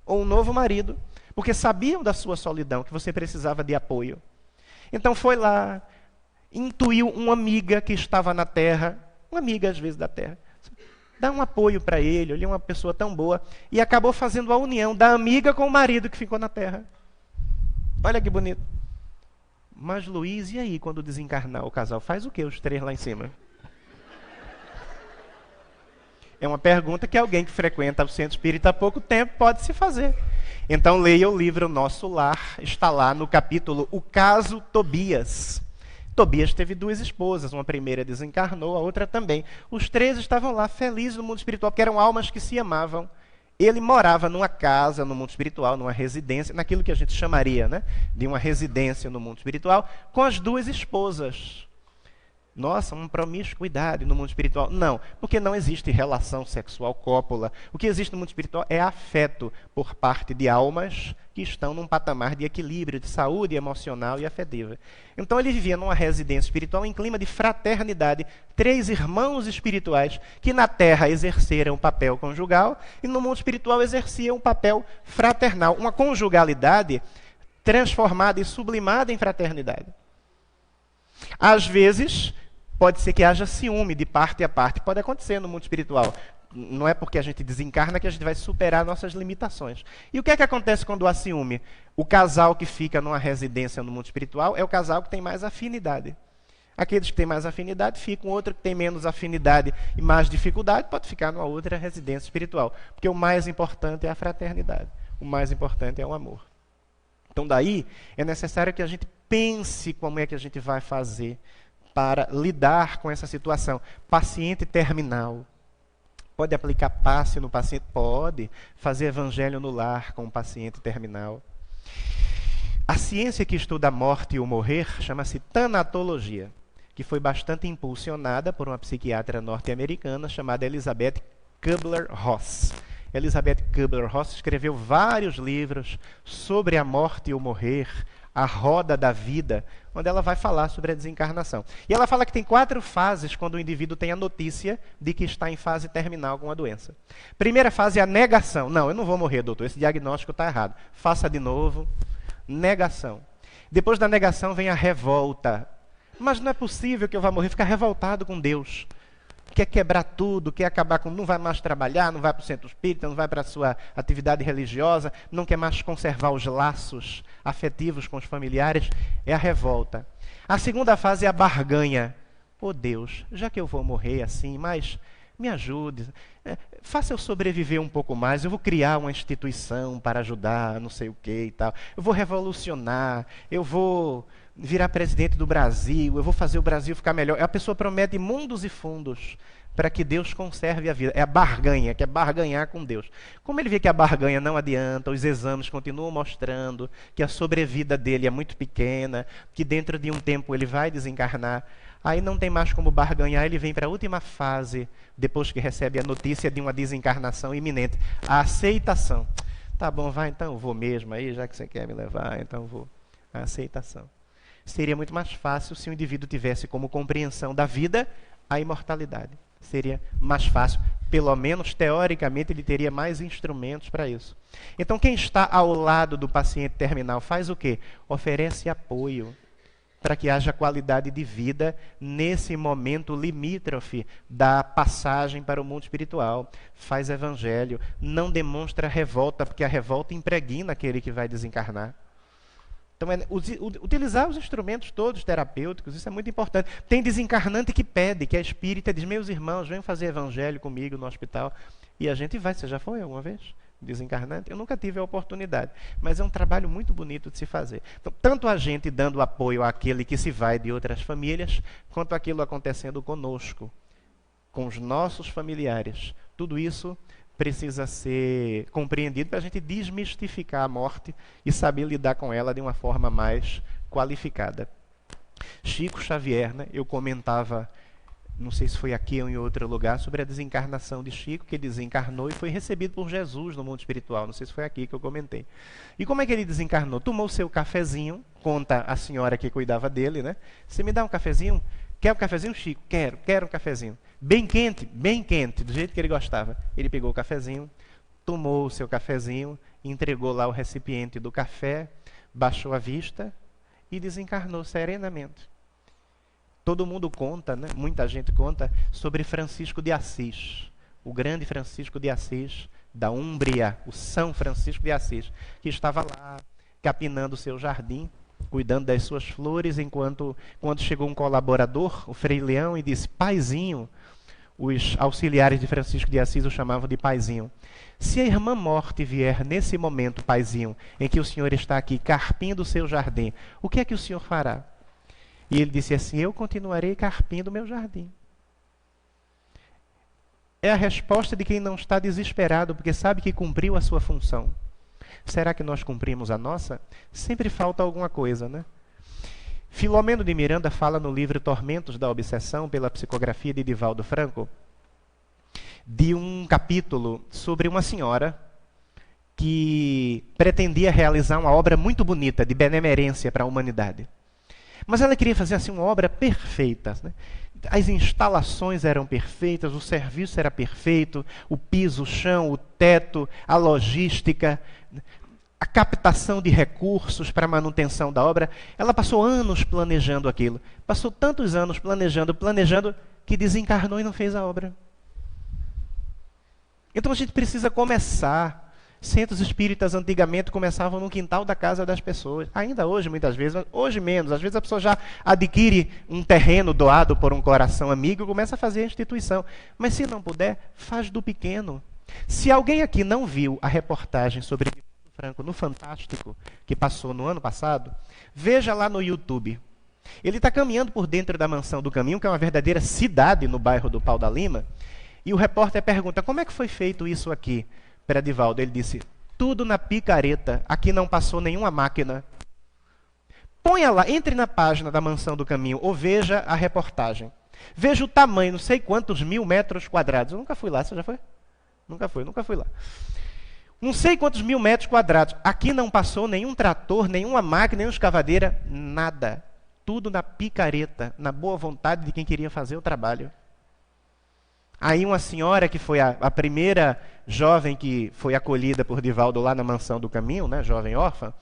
ou um novo marido, porque sabiam da sua solidão, que você precisava de apoio. Então foi lá, intuiu uma amiga que estava na Terra, uma amiga às vezes da Terra, dá um apoio para ele, ele é uma pessoa tão boa, e acabou fazendo a união da amiga com o marido que ficou na Terra. Olha que bonito. Mas Luiz, e aí quando desencarnar o casal, faz o que os 3 lá em cima? É uma pergunta que alguém que frequenta o centro espírita há pouco tempo pode se fazer. Então leia o livro Nosso Lar, está lá no capítulo O Caso Tobias. Tobias teve 2 esposas, uma primeira desencarnou, a outra também. Os 3 estavam lá felizes no mundo espiritual, porque eram almas que se amavam. Ele morava numa casa no mundo espiritual, numa residência, naquilo que a gente chamaria, né, de uma residência no mundo espiritual, com as 2 esposas. Nossa, uma promiscuidade no mundo espiritual. Não, porque não existe relação sexual, cópula. O que existe no mundo espiritual é afeto por parte de almas que estão num patamar de equilíbrio, de saúde emocional e afetiva. Então ele vivia numa residência espiritual em clima de fraternidade. 3 irmãos espirituais que na Terra exerceram o papel conjugal e no mundo espiritual exerciam o papel fraternal. Uma conjugalidade transformada e sublimada em fraternidade. Às vezes, pode ser que haja ciúme de parte a parte. Pode acontecer no mundo espiritual. Não é porque a gente desencarna que a gente vai superar nossas limitações. E o que é que acontece quando há ciúme? O casal que fica numa residência no mundo espiritual é o casal que tem mais afinidade. Aqueles que têm mais afinidade ficam, outro que tem menos afinidade e mais dificuldade pode ficar numa outra residência espiritual. Porque o mais importante é a fraternidade. O mais importante é o amor. Então daí é necessário que a gente pense como é que a gente vai fazer para lidar com essa situação. Paciente terminal. Pode aplicar passe no paciente? Pode. Fazer evangelho no lar com o paciente terminal. A ciência que estuda a morte e o morrer chama-se tanatologia, que foi bastante impulsionada por uma psiquiatra norte-americana chamada Elizabeth Kubler-Ross. Elizabeth Kubler-Ross escreveu vários livros sobre a morte e o morrer, a roda da vida, onde ela vai falar sobre a desencarnação. E ela fala que tem 4 fases quando o indivíduo tem a notícia de que está em fase terminal com a doença. Primeira fase é a negação. Não, eu não vou morrer, doutor, esse diagnóstico está errado. Faça de novo. Negação. Depois da negação vem a revolta. Mas não é possível que eu vá morrer, ficar revoltado com Deus. Quer quebrar tudo, quer acabar com... Não vai mais trabalhar, não vai para o centro espírita, não vai para a sua atividade religiosa, não quer mais conservar os laços afetivos com os familiares. É a revolta. A segunda fase é a barganha. Oh Deus, já que eu vou morrer assim, mas me ajude, faça eu sobreviver um pouco mais, eu vou criar uma instituição para ajudar, não sei o que e tal. Eu vou revolucionar, eu vou virar presidente do Brasil, eu vou fazer o Brasil ficar melhor. A pessoa promete mundos e fundos para que Deus conserve a vida. É a barganha, que é barganhar com Deus. Como ele vê que a barganha não adianta, os exames continuam mostrando que a sobrevida dele é muito pequena, que dentro de um tempo ele vai desencarnar, aí não tem mais como barganhar, ele vem para a última fase, depois que recebe a notícia de uma desencarnação iminente, a aceitação. Tá bom, vai então, eu vou mesmo aí, já que você quer me levar, então eu vou. A aceitação. Seria muito mais fácil se o indivíduo tivesse como compreensão da vida a imortalidade. Seria mais fácil, pelo menos teoricamente ele teria mais instrumentos para isso. Então quem está ao lado do paciente terminal faz o quê? Oferece apoio para que haja qualidade de vida nesse momento limítrofe da passagem para o mundo espiritual. Faz evangelho, não demonstra revolta, porque a revolta impregna aquele que vai desencarnar. Então, utilizar os instrumentos todos terapêuticos, isso é muito importante. Tem desencarnante que pede, que é espírita, diz, meus irmãos, venham fazer evangelho comigo no hospital. E a gente vai. Você já foi alguma vez desencarnante? Eu nunca tive a oportunidade, mas é um trabalho muito bonito de se fazer. Então, tanto a gente dando apoio àquele que se vai de outras famílias, quanto aquilo acontecendo conosco, com os nossos familiares. Tudo isso precisa ser compreendido para a gente desmistificar a morte e saber lidar com ela de uma forma mais qualificada. Chico Xavier, né, eu comentava, não sei se foi aqui ou em outro lugar, sobre a desencarnação de Chico, que ele desencarnou e foi recebido por Jesus no mundo espiritual. Não sei se foi aqui que eu comentei. E como é que ele desencarnou? Tomou o seu cafezinho, conta a senhora que cuidava dele, né? Você me dá um cafezinho? Quer um cafezinho, Chico? Quero um cafezinho. Bem quente, do jeito que ele gostava. Ele pegou o cafezinho, tomou o seu cafezinho, entregou lá o recipiente do café, baixou a vista e desencarnou serenamente. Todo mundo conta, né? Muita gente conta sobre Francisco de Assis, o grande Francisco de Assis, da Úmbria, o São Francisco de Assis, que estava lá capinando o seu jardim, cuidando das suas flores, quando chegou um colaborador, o Frei Leão, e disse, paizinho, os auxiliares de Francisco de Assis o chamavam de paizinho. Se a irmã morte vier nesse momento, paizinho, em que o senhor está aqui carpindo o seu jardim, o que é que o senhor fará? E ele disse assim, eu continuarei carpindo o meu jardim. É a resposta de quem não está desesperado, porque sabe que cumpriu a sua função. Será que nós cumprimos a nossa? Sempre falta alguma coisa, né? Filomeno de Miranda fala no livro Tormentos da Obsessão, pela psicografia de Divaldo Franco, de um capítulo sobre uma senhora que pretendia realizar uma obra muito bonita de benemerência para a humanidade. Mas ela queria fazer assim uma obra perfeita, né? As instalações eram perfeitas, o serviço era perfeito, o piso, o chão, o teto, a logística, a captação de recursos para a manutenção da obra. Ela passou anos planejando aquilo. Passou tantos anos planejando, que desencarnou e não fez a obra. Então a gente precisa começar. Centros espíritas antigamente começavam no quintal da casa das pessoas. Ainda hoje, muitas vezes, hoje menos. Às vezes a pessoa já adquire um terreno doado por um coração amigo e começa a fazer a instituição. Mas se não puder, faz do pequeno. Se alguém aqui não viu a reportagem sobre Divaldo Franco no Fantástico, que passou no ano passado, veja lá no YouTube. Ele está caminhando por dentro da Mansão do Caminho, que é uma verdadeira cidade no bairro do Pau da Lima, e o repórter pergunta, como é que foi feito isso aqui? Para Divaldo, ele disse, tudo na picareta, aqui não passou nenhuma máquina. Ponha lá, entre na página da Mansão do Caminho ou veja a reportagem. Veja o tamanho, não sei quantos 1000 metros quadrados. Eu nunca fui lá, você já foi? Nunca fui lá. Não sei quantos 1000 metros quadrados. Aqui não passou nenhum trator, nenhuma máquina, nenhuma escavadeira, nada. Tudo na picareta, na boa vontade de quem queria fazer o trabalho. Aí uma senhora que foi a primeira jovem que foi acolhida por Divaldo lá na Mansão do Caminho, né, jovem órfã,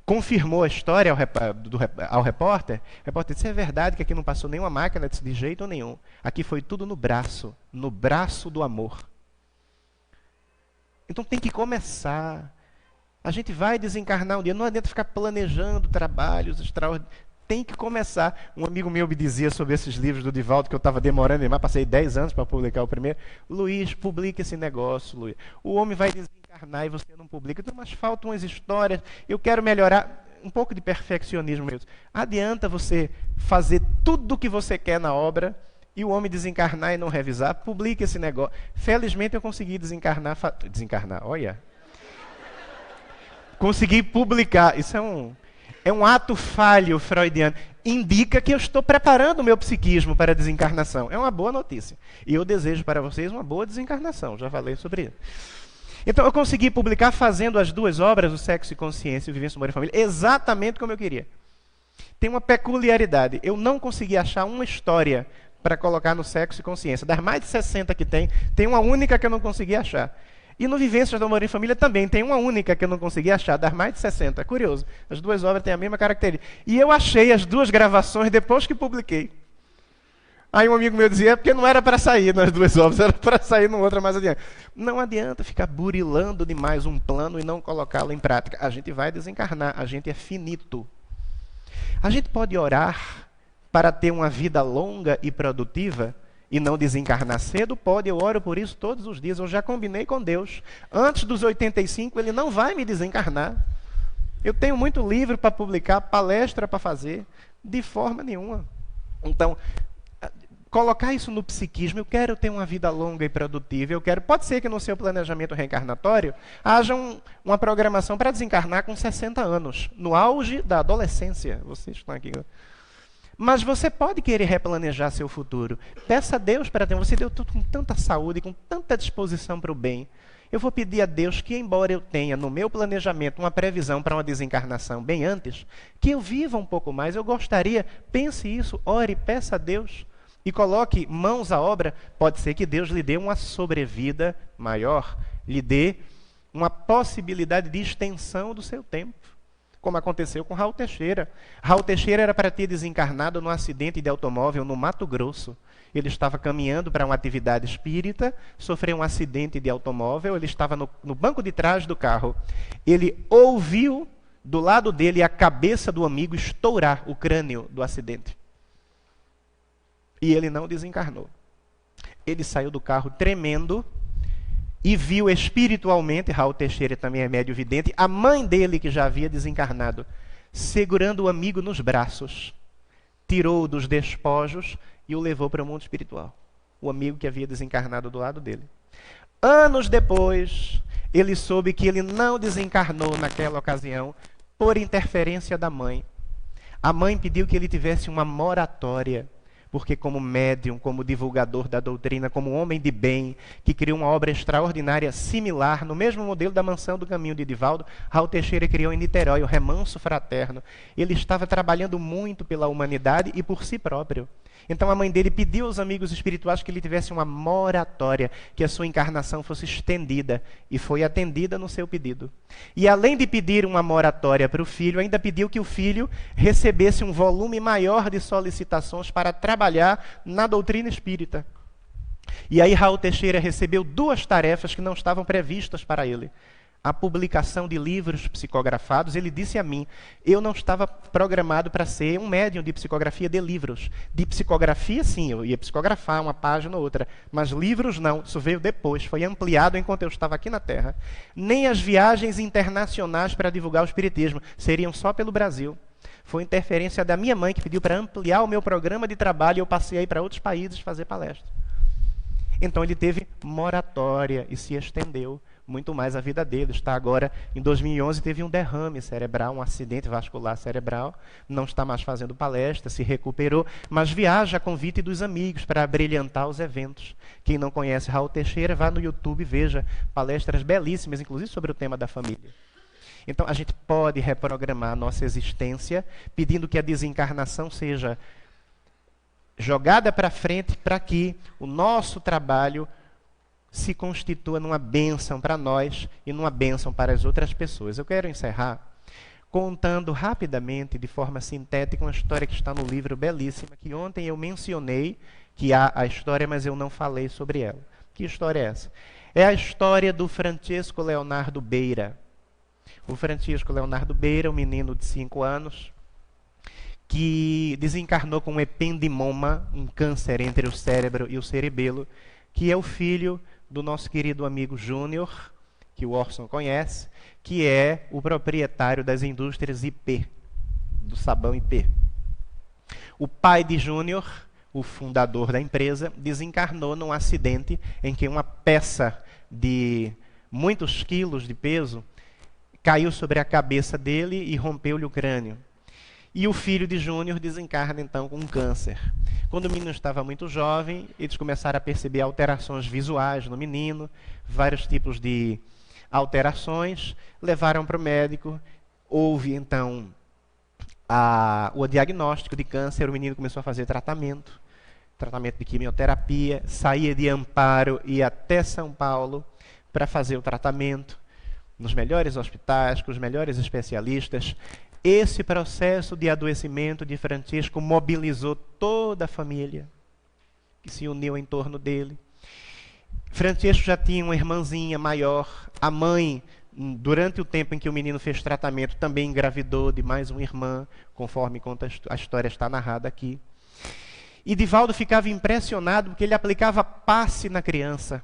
confirmou a história ao repórter. O repórter disse, é verdade que aqui não passou nenhuma máquina, disse, de jeito nenhum. Aqui foi tudo no braço do amor. Então tem que começar. A gente vai desencarnar um dia, não adianta ficar planejando trabalhos extraordinários. Tem que começar. Um amigo meu me dizia sobre esses livros do Divaldo, que eu estava demorando demais, passei 10 anos para publicar o primeiro. Luiz, publica esse negócio, Luiz. O homem vai desencarnar e você não publica. Então, mas faltam umas histórias. Eu quero melhorar. Um pouco de perfeccionismo mesmo. Adianta você fazer tudo o que você quer na obra e o homem desencarnar e não revisar. Publique esse negócio. Felizmente eu consegui desencarnar, olha. Consegui publicar. Isso é um ato falho freudiano. Indica que eu estou preparando o meu psiquismo para a desencarnação. É uma boa notícia. E eu desejo para vocês uma boa desencarnação. Já falei sobre isso. Então eu consegui publicar fazendo as 2 obras, o Sexo e Consciência e o Vivência, Humor e Família, exatamente como eu queria. Tem uma peculiaridade. Eu não consegui achar uma história para colocar no Sexo e Consciência. Das mais de 60 que tem uma única que eu não consegui achar. E no Vivências do Amor em Família também tem uma única que eu não consegui achar, das mais de 60. É curioso. As 2 obras têm a mesma característica. E eu achei as 2 gravações depois que publiquei. Aí um amigo meu dizia, é porque não era para sair nas 2 obras, era para sair numa outra mais adiante. Não adianta ficar burilando demais um plano e não colocá-lo em prática. A gente vai desencarnar, a gente é finito. A gente pode orar para ter uma vida longa e produtiva e não desencarnar cedo? Pode, eu oro por isso todos os dias. Eu já combinei com Deus. Antes dos 85, Ele não vai me desencarnar. Eu tenho muito livro para publicar, palestra para fazer, de forma nenhuma. Então, colocar isso no psiquismo, eu quero ter uma vida longa e produtiva, pode ser que no seu planejamento reencarnatório haja uma programação para desencarnar com 60 anos, no auge da adolescência. Vocês estão aqui. Mas você pode querer replanejar seu futuro. Peça a Deus para ter. Você deu tudo com tanta saúde, com tanta disposição para o bem. Eu vou pedir a Deus que, embora eu tenha no meu planejamento uma previsão para uma desencarnação bem antes, que eu viva um pouco mais. Eu gostaria, pense isso, ore, peça a Deus e coloque mãos à obra. Pode ser que Deus lhe dê uma sobrevida maior, lhe dê uma possibilidade de extensão do seu tempo. Como aconteceu com Raul Teixeira. Raul Teixeira era para ter desencarnado num acidente de automóvel no Mato Grosso. Ele estava caminhando para uma atividade espírita, sofreu um acidente de automóvel, ele estava no banco de trás do carro. Ele ouviu do lado dele a cabeça do amigo estourar o crânio do acidente. E ele não desencarnou. Ele saiu do carro tremendo e viu espiritualmente, Raul Teixeira também é médio vidente, a mãe dele, que já havia desencarnado, segurando o amigo nos braços, tirou-o dos despojos e o levou para o mundo espiritual. O amigo que havia desencarnado do lado dele. Anos depois, ele soube que ele não desencarnou naquela ocasião por interferência da mãe. A mãe pediu que ele tivesse uma moratória, porque como médium, como divulgador da doutrina, como homem de bem, que criou uma obra extraordinária, similar, no mesmo modelo da Mansão do Caminho de Divaldo, Raul Teixeira criou em Niterói o Remanso Fraterno. Ele estava trabalhando muito pela humanidade e por si próprio. Então a mãe dele pediu aos amigos espirituais que ele tivesse uma moratória, que a sua encarnação fosse estendida, e foi atendida no seu pedido. E além de pedir uma moratória para o filho, ainda pediu que o filho recebesse um volume maior de solicitações para trabalhar na doutrina espírita. E aí Raul Teixeira recebeu 2 tarefas que não estavam previstas para ele. A publicação de livros psicografados. Ele disse a mim, eu não estava programado para ser um médium de psicografia de livros. De psicografia, sim, eu ia psicografar uma página ou outra, mas livros não, isso veio depois, foi ampliado enquanto eu estava aqui na Terra. Nem as viagens internacionais para divulgar o espiritismo, seriam só pelo Brasil. Foi interferência da minha mãe que pediu para ampliar o meu programa de trabalho e eu passei aí para outros países fazer palestra. Então ele teve moratória e se estendeu. muito mais a vida dele. Está agora, em 2011, teve um derrame cerebral, um acidente vascular cerebral, não está mais fazendo palestra, se recuperou, mas viaja a convite dos amigos para brilhantar os eventos. Quem não conhece Raul Teixeira, vá no YouTube e veja palestras belíssimas, inclusive sobre o tema da família. Então, a gente pode reprogramar a nossa existência, pedindo que a desencarnação seja jogada para frente para que o nosso trabalho se constitua numa bênção para nós e numa bênção para as outras pessoas. Eu quero encerrar contando rapidamente, de forma sintética, uma história que está no livro belíssima, que ontem eu mencionei que há a história, mas eu não falei sobre ela. Que história é essa? É a história do Francisco Leonardo Beira. O Francisco Leonardo Beira, um menino de 5 anos, que desencarnou com um ependimoma, um câncer entre o cérebro e o cerebelo, que é o filho do nosso querido amigo Júnior, que o Orson conhece, que é o proprietário das indústrias IP, do sabão IP. O pai de Júnior, o fundador da empresa, desencarnou num acidente em que uma peça de muitos quilos de peso caiu sobre a cabeça dele e rompeu-lhe o crânio. E o filho de Júnior desencarna, então, com um câncer. Quando o menino estava muito jovem, eles começaram a perceber alterações visuais no menino, vários tipos de alterações, levaram para o médico, houve, então, o diagnóstico de câncer, o menino começou a fazer tratamento de quimioterapia, saía de Amparo e ia até São Paulo para fazer o tratamento, nos melhores hospitais, com os melhores especialistas. Esse processo de adoecimento de Francisco mobilizou toda a família que se uniu em torno dele. Francisco já tinha uma irmãzinha maior. A mãe, durante o tempo em que o menino fez tratamento, também engravidou de mais uma irmã, conforme conta a história está narrada aqui. E Divaldo ficava impressionado porque ele aplicava passe na criança.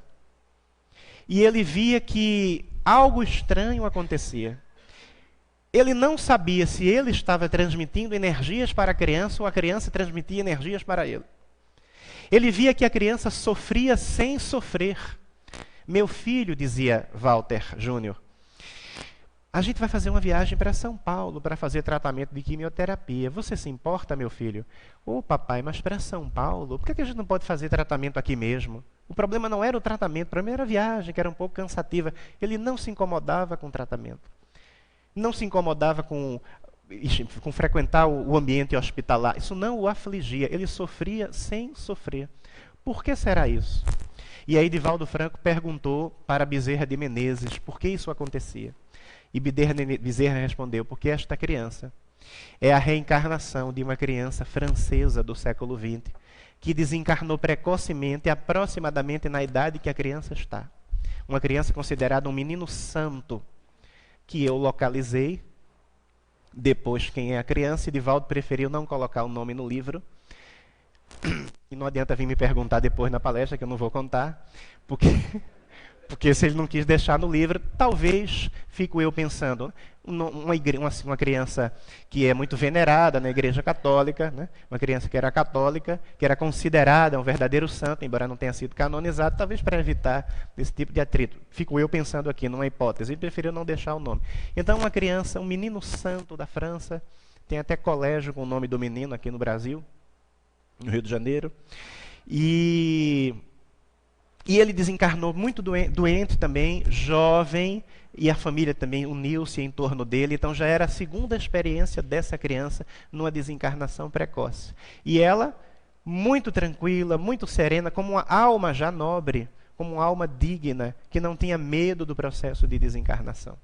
E ele via que algo estranho acontecia. Ele não sabia se ele estava transmitindo energias para a criança ou a criança transmitia energias para ele. Ele via que a criança sofria sem sofrer. Meu filho, dizia Walter Júnior, a gente vai fazer uma viagem para São Paulo para fazer tratamento de quimioterapia. Você se importa, meu filho? Ô, papai, mas para São Paulo? Por que a gente não pode fazer tratamento aqui mesmo? O problema não era o tratamento, o problema era a viagem, que era um pouco cansativa. Ele não se incomodava com o tratamento. Não se incomodava com frequentar o ambiente hospitalar. Isso não o afligia. Ele sofria sem sofrer. Por que será isso? E aí Divaldo Franco perguntou para Bezerra de Menezes por que isso acontecia. E Bezerra respondeu, porque esta criança é a reencarnação de uma criança francesa do século XX, que desencarnou precocemente, aproximadamente na idade que a criança está. Uma criança considerada um menino santo, que eu localizei, depois quem é a criança, e Divaldo preferiu não colocar o nome no livro. E não adianta vir me perguntar depois na palestra, que eu não vou contar, porque se ele não quis deixar no livro, talvez, fico eu pensando, uma criança que é muito venerada na Igreja Católica, né? Uma criança que era católica, que era considerada um verdadeiro santo, embora não tenha sido canonizado, talvez para evitar esse tipo de atrito. Fico eu pensando aqui numa hipótese, ele preferiu não deixar o nome. Então, uma criança, um menino santo da França, tem até colégio com o nome do menino aqui no Brasil, no Rio de Janeiro, e ele desencarnou muito doente também, jovem, e a família também uniu-se em torno dele. Então já era a segunda experiência dessa criança numa desencarnação precoce. E ela, muito tranquila, muito serena, como uma alma já nobre, como uma alma digna, que não tinha medo do processo de desencarnação.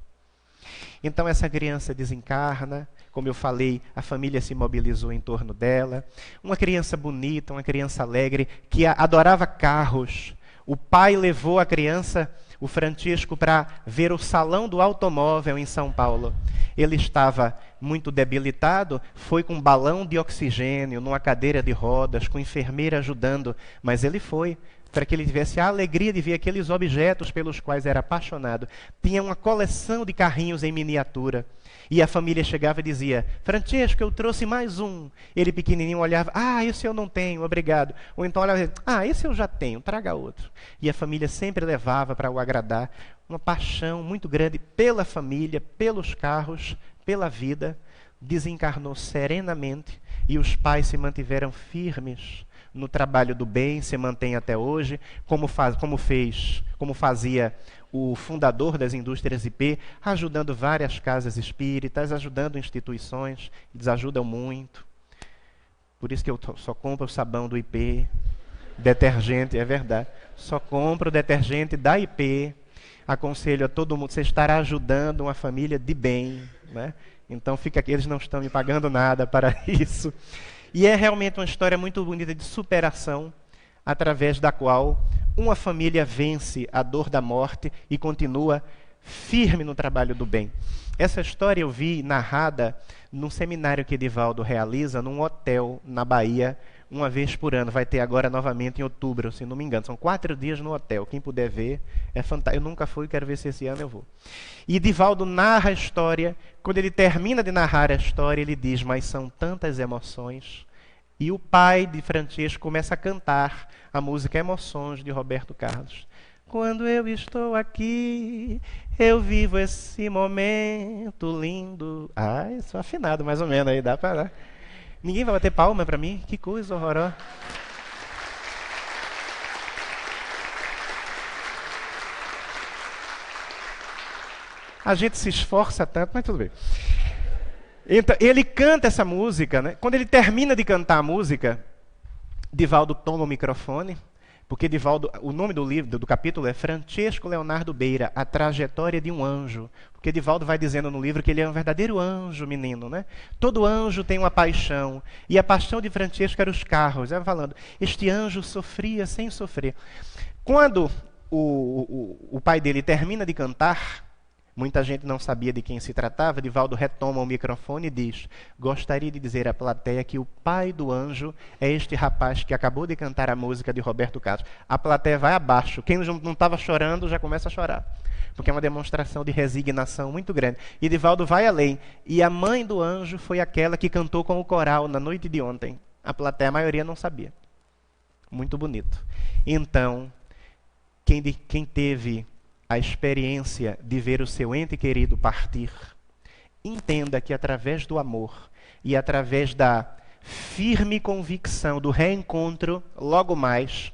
Então essa criança desencarna, como eu falei, a família se mobilizou em torno dela. Uma criança bonita, uma criança alegre, que adorava carros. O pai levou a criança, o Francisco, para ver o salão do automóvel em São Paulo. Ele estava muito debilitado, foi com um balão de oxigênio, numa cadeira de rodas, com enfermeira ajudando, mas ele foi. para que ele tivesse a alegria de ver aqueles objetos pelos quais era apaixonado. Tinha uma coleção de carrinhos em miniatura. E a família chegava e dizia: Francesco, eu trouxe mais um. Ele pequenininho olhava: esse eu não tenho, obrigado. Ou então olhava: esse eu já tenho, traga outro. E a família sempre levava para o agradar. Uma paixão muito grande pela família, pelos carros, pela vida. Desencarnou serenamente e os pais se mantiveram firmes no trabalho do bem, se mantém até hoje, como fazia o fundador das indústrias IP, ajudando várias casas espíritas, ajudando instituições, eles ajudam muito. Por isso que eu só compro o sabão do IP, detergente, é verdade, só compro o detergente da IP, aconselho a todo mundo, você estará ajudando uma família de bem, né? Então fica aqui, eles não estão me pagando nada para isso. E é realmente uma história muito bonita de superação, através da qual uma família vence a dor da morte e continua firme no trabalho do bem. Essa história eu vi narrada num seminário que Edivaldo realiza num hotel na Bahia, uma vez por ano. Vai ter agora novamente em outubro, se não me engano. São 4 dias no hotel. Quem puder ver, é fantástico. Eu nunca fui, quero ver se esse ano eu vou. E Edivaldo narra a história. Quando ele termina de narrar a história, ele diz: mas são tantas emoções. E o pai de Francesco começa a cantar a música Emoções, de Roberto Carlos. Quando eu estou aqui, eu vivo esse momento lindo. Sou afinado mais ou menos aí, dá para... Ninguém vai bater palma para mim? Que coisa horrorosa. A gente se esforça tanto, mas tudo bem. Então, ele canta essa música, né? Quando ele termina de cantar a música, Divaldo toma o microfone, porque Divaldo, o nome do livro, do capítulo é Francesco Leonardo Beira, A Trajetória de um Anjo. Porque Divaldo vai dizendo no livro que ele é um verdadeiro anjo, menino, né? Todo anjo tem uma paixão, e a paixão de Francesco era os carros. Ele vai falando, este anjo sofria sem sofrer. Quando o pai dele termina de cantar, muita gente não sabia de quem se tratava, Divaldo retoma o microfone e diz: gostaria de dizer à plateia que o pai do anjo é este rapaz que acabou de cantar a música de Roberto Carlos. A plateia vai abaixo. Quem não estava chorando já começa a chorar, porque é uma demonstração de resignação muito grande. E Divaldo vai além. E a mãe do anjo foi aquela que cantou com o coral na noite de ontem. A plateia, a maioria não sabia. Muito bonito. Então, quem teve a experiência de ver o seu ente querido partir, entenda que através do amor e através da firme convicção do reencontro, logo mais,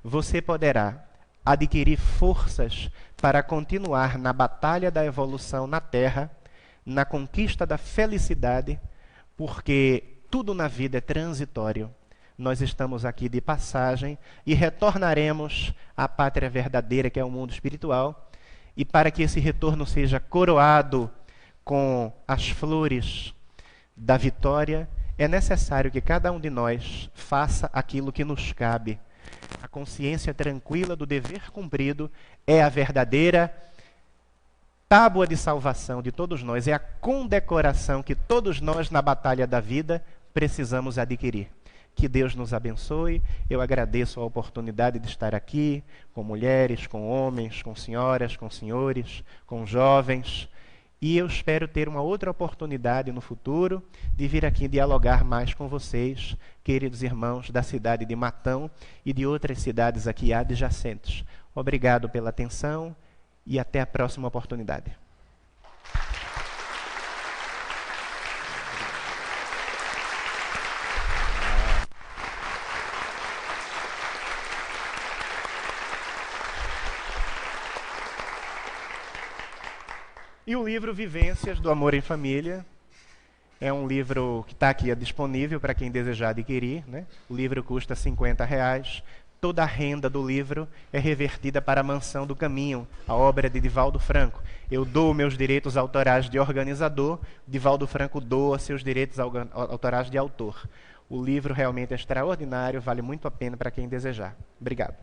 você poderá adquirir forças para continuar na batalha da evolução na Terra, na conquista da felicidade, porque tudo na vida é transitório. Nós estamos aqui de passagem e retornaremos à pátria verdadeira, que é o mundo espiritual. E para que esse retorno seja coroado com as flores da vitória, é necessário que cada um de nós faça aquilo que nos cabe. A consciência tranquila do dever cumprido é a verdadeira tábua de salvação de todos nós, é a condecoração que todos nós na batalha da vida precisamos adquirir. Que Deus nos abençoe. Eu agradeço a oportunidade de estar aqui com mulheres, com homens, com senhoras, com senhores, com jovens. E eu espero ter uma outra oportunidade no futuro de vir aqui dialogar mais com vocês, queridos irmãos da cidade de Matão e de outras cidades aqui adjacentes. Obrigado pela atenção e até a próxima oportunidade. E o livro Vivências do Amor em Família é um livro que está aqui disponível para quem desejar adquirir, né? O livro custa R$50. Toda a renda do livro é revertida para a Mansão do Caminho, a obra de Divaldo Franco. Eu dou meus direitos autorais de organizador, Divaldo Franco doa seus direitos autorais de autor. O livro realmente é extraordinário, vale muito a pena para quem desejar. Obrigado.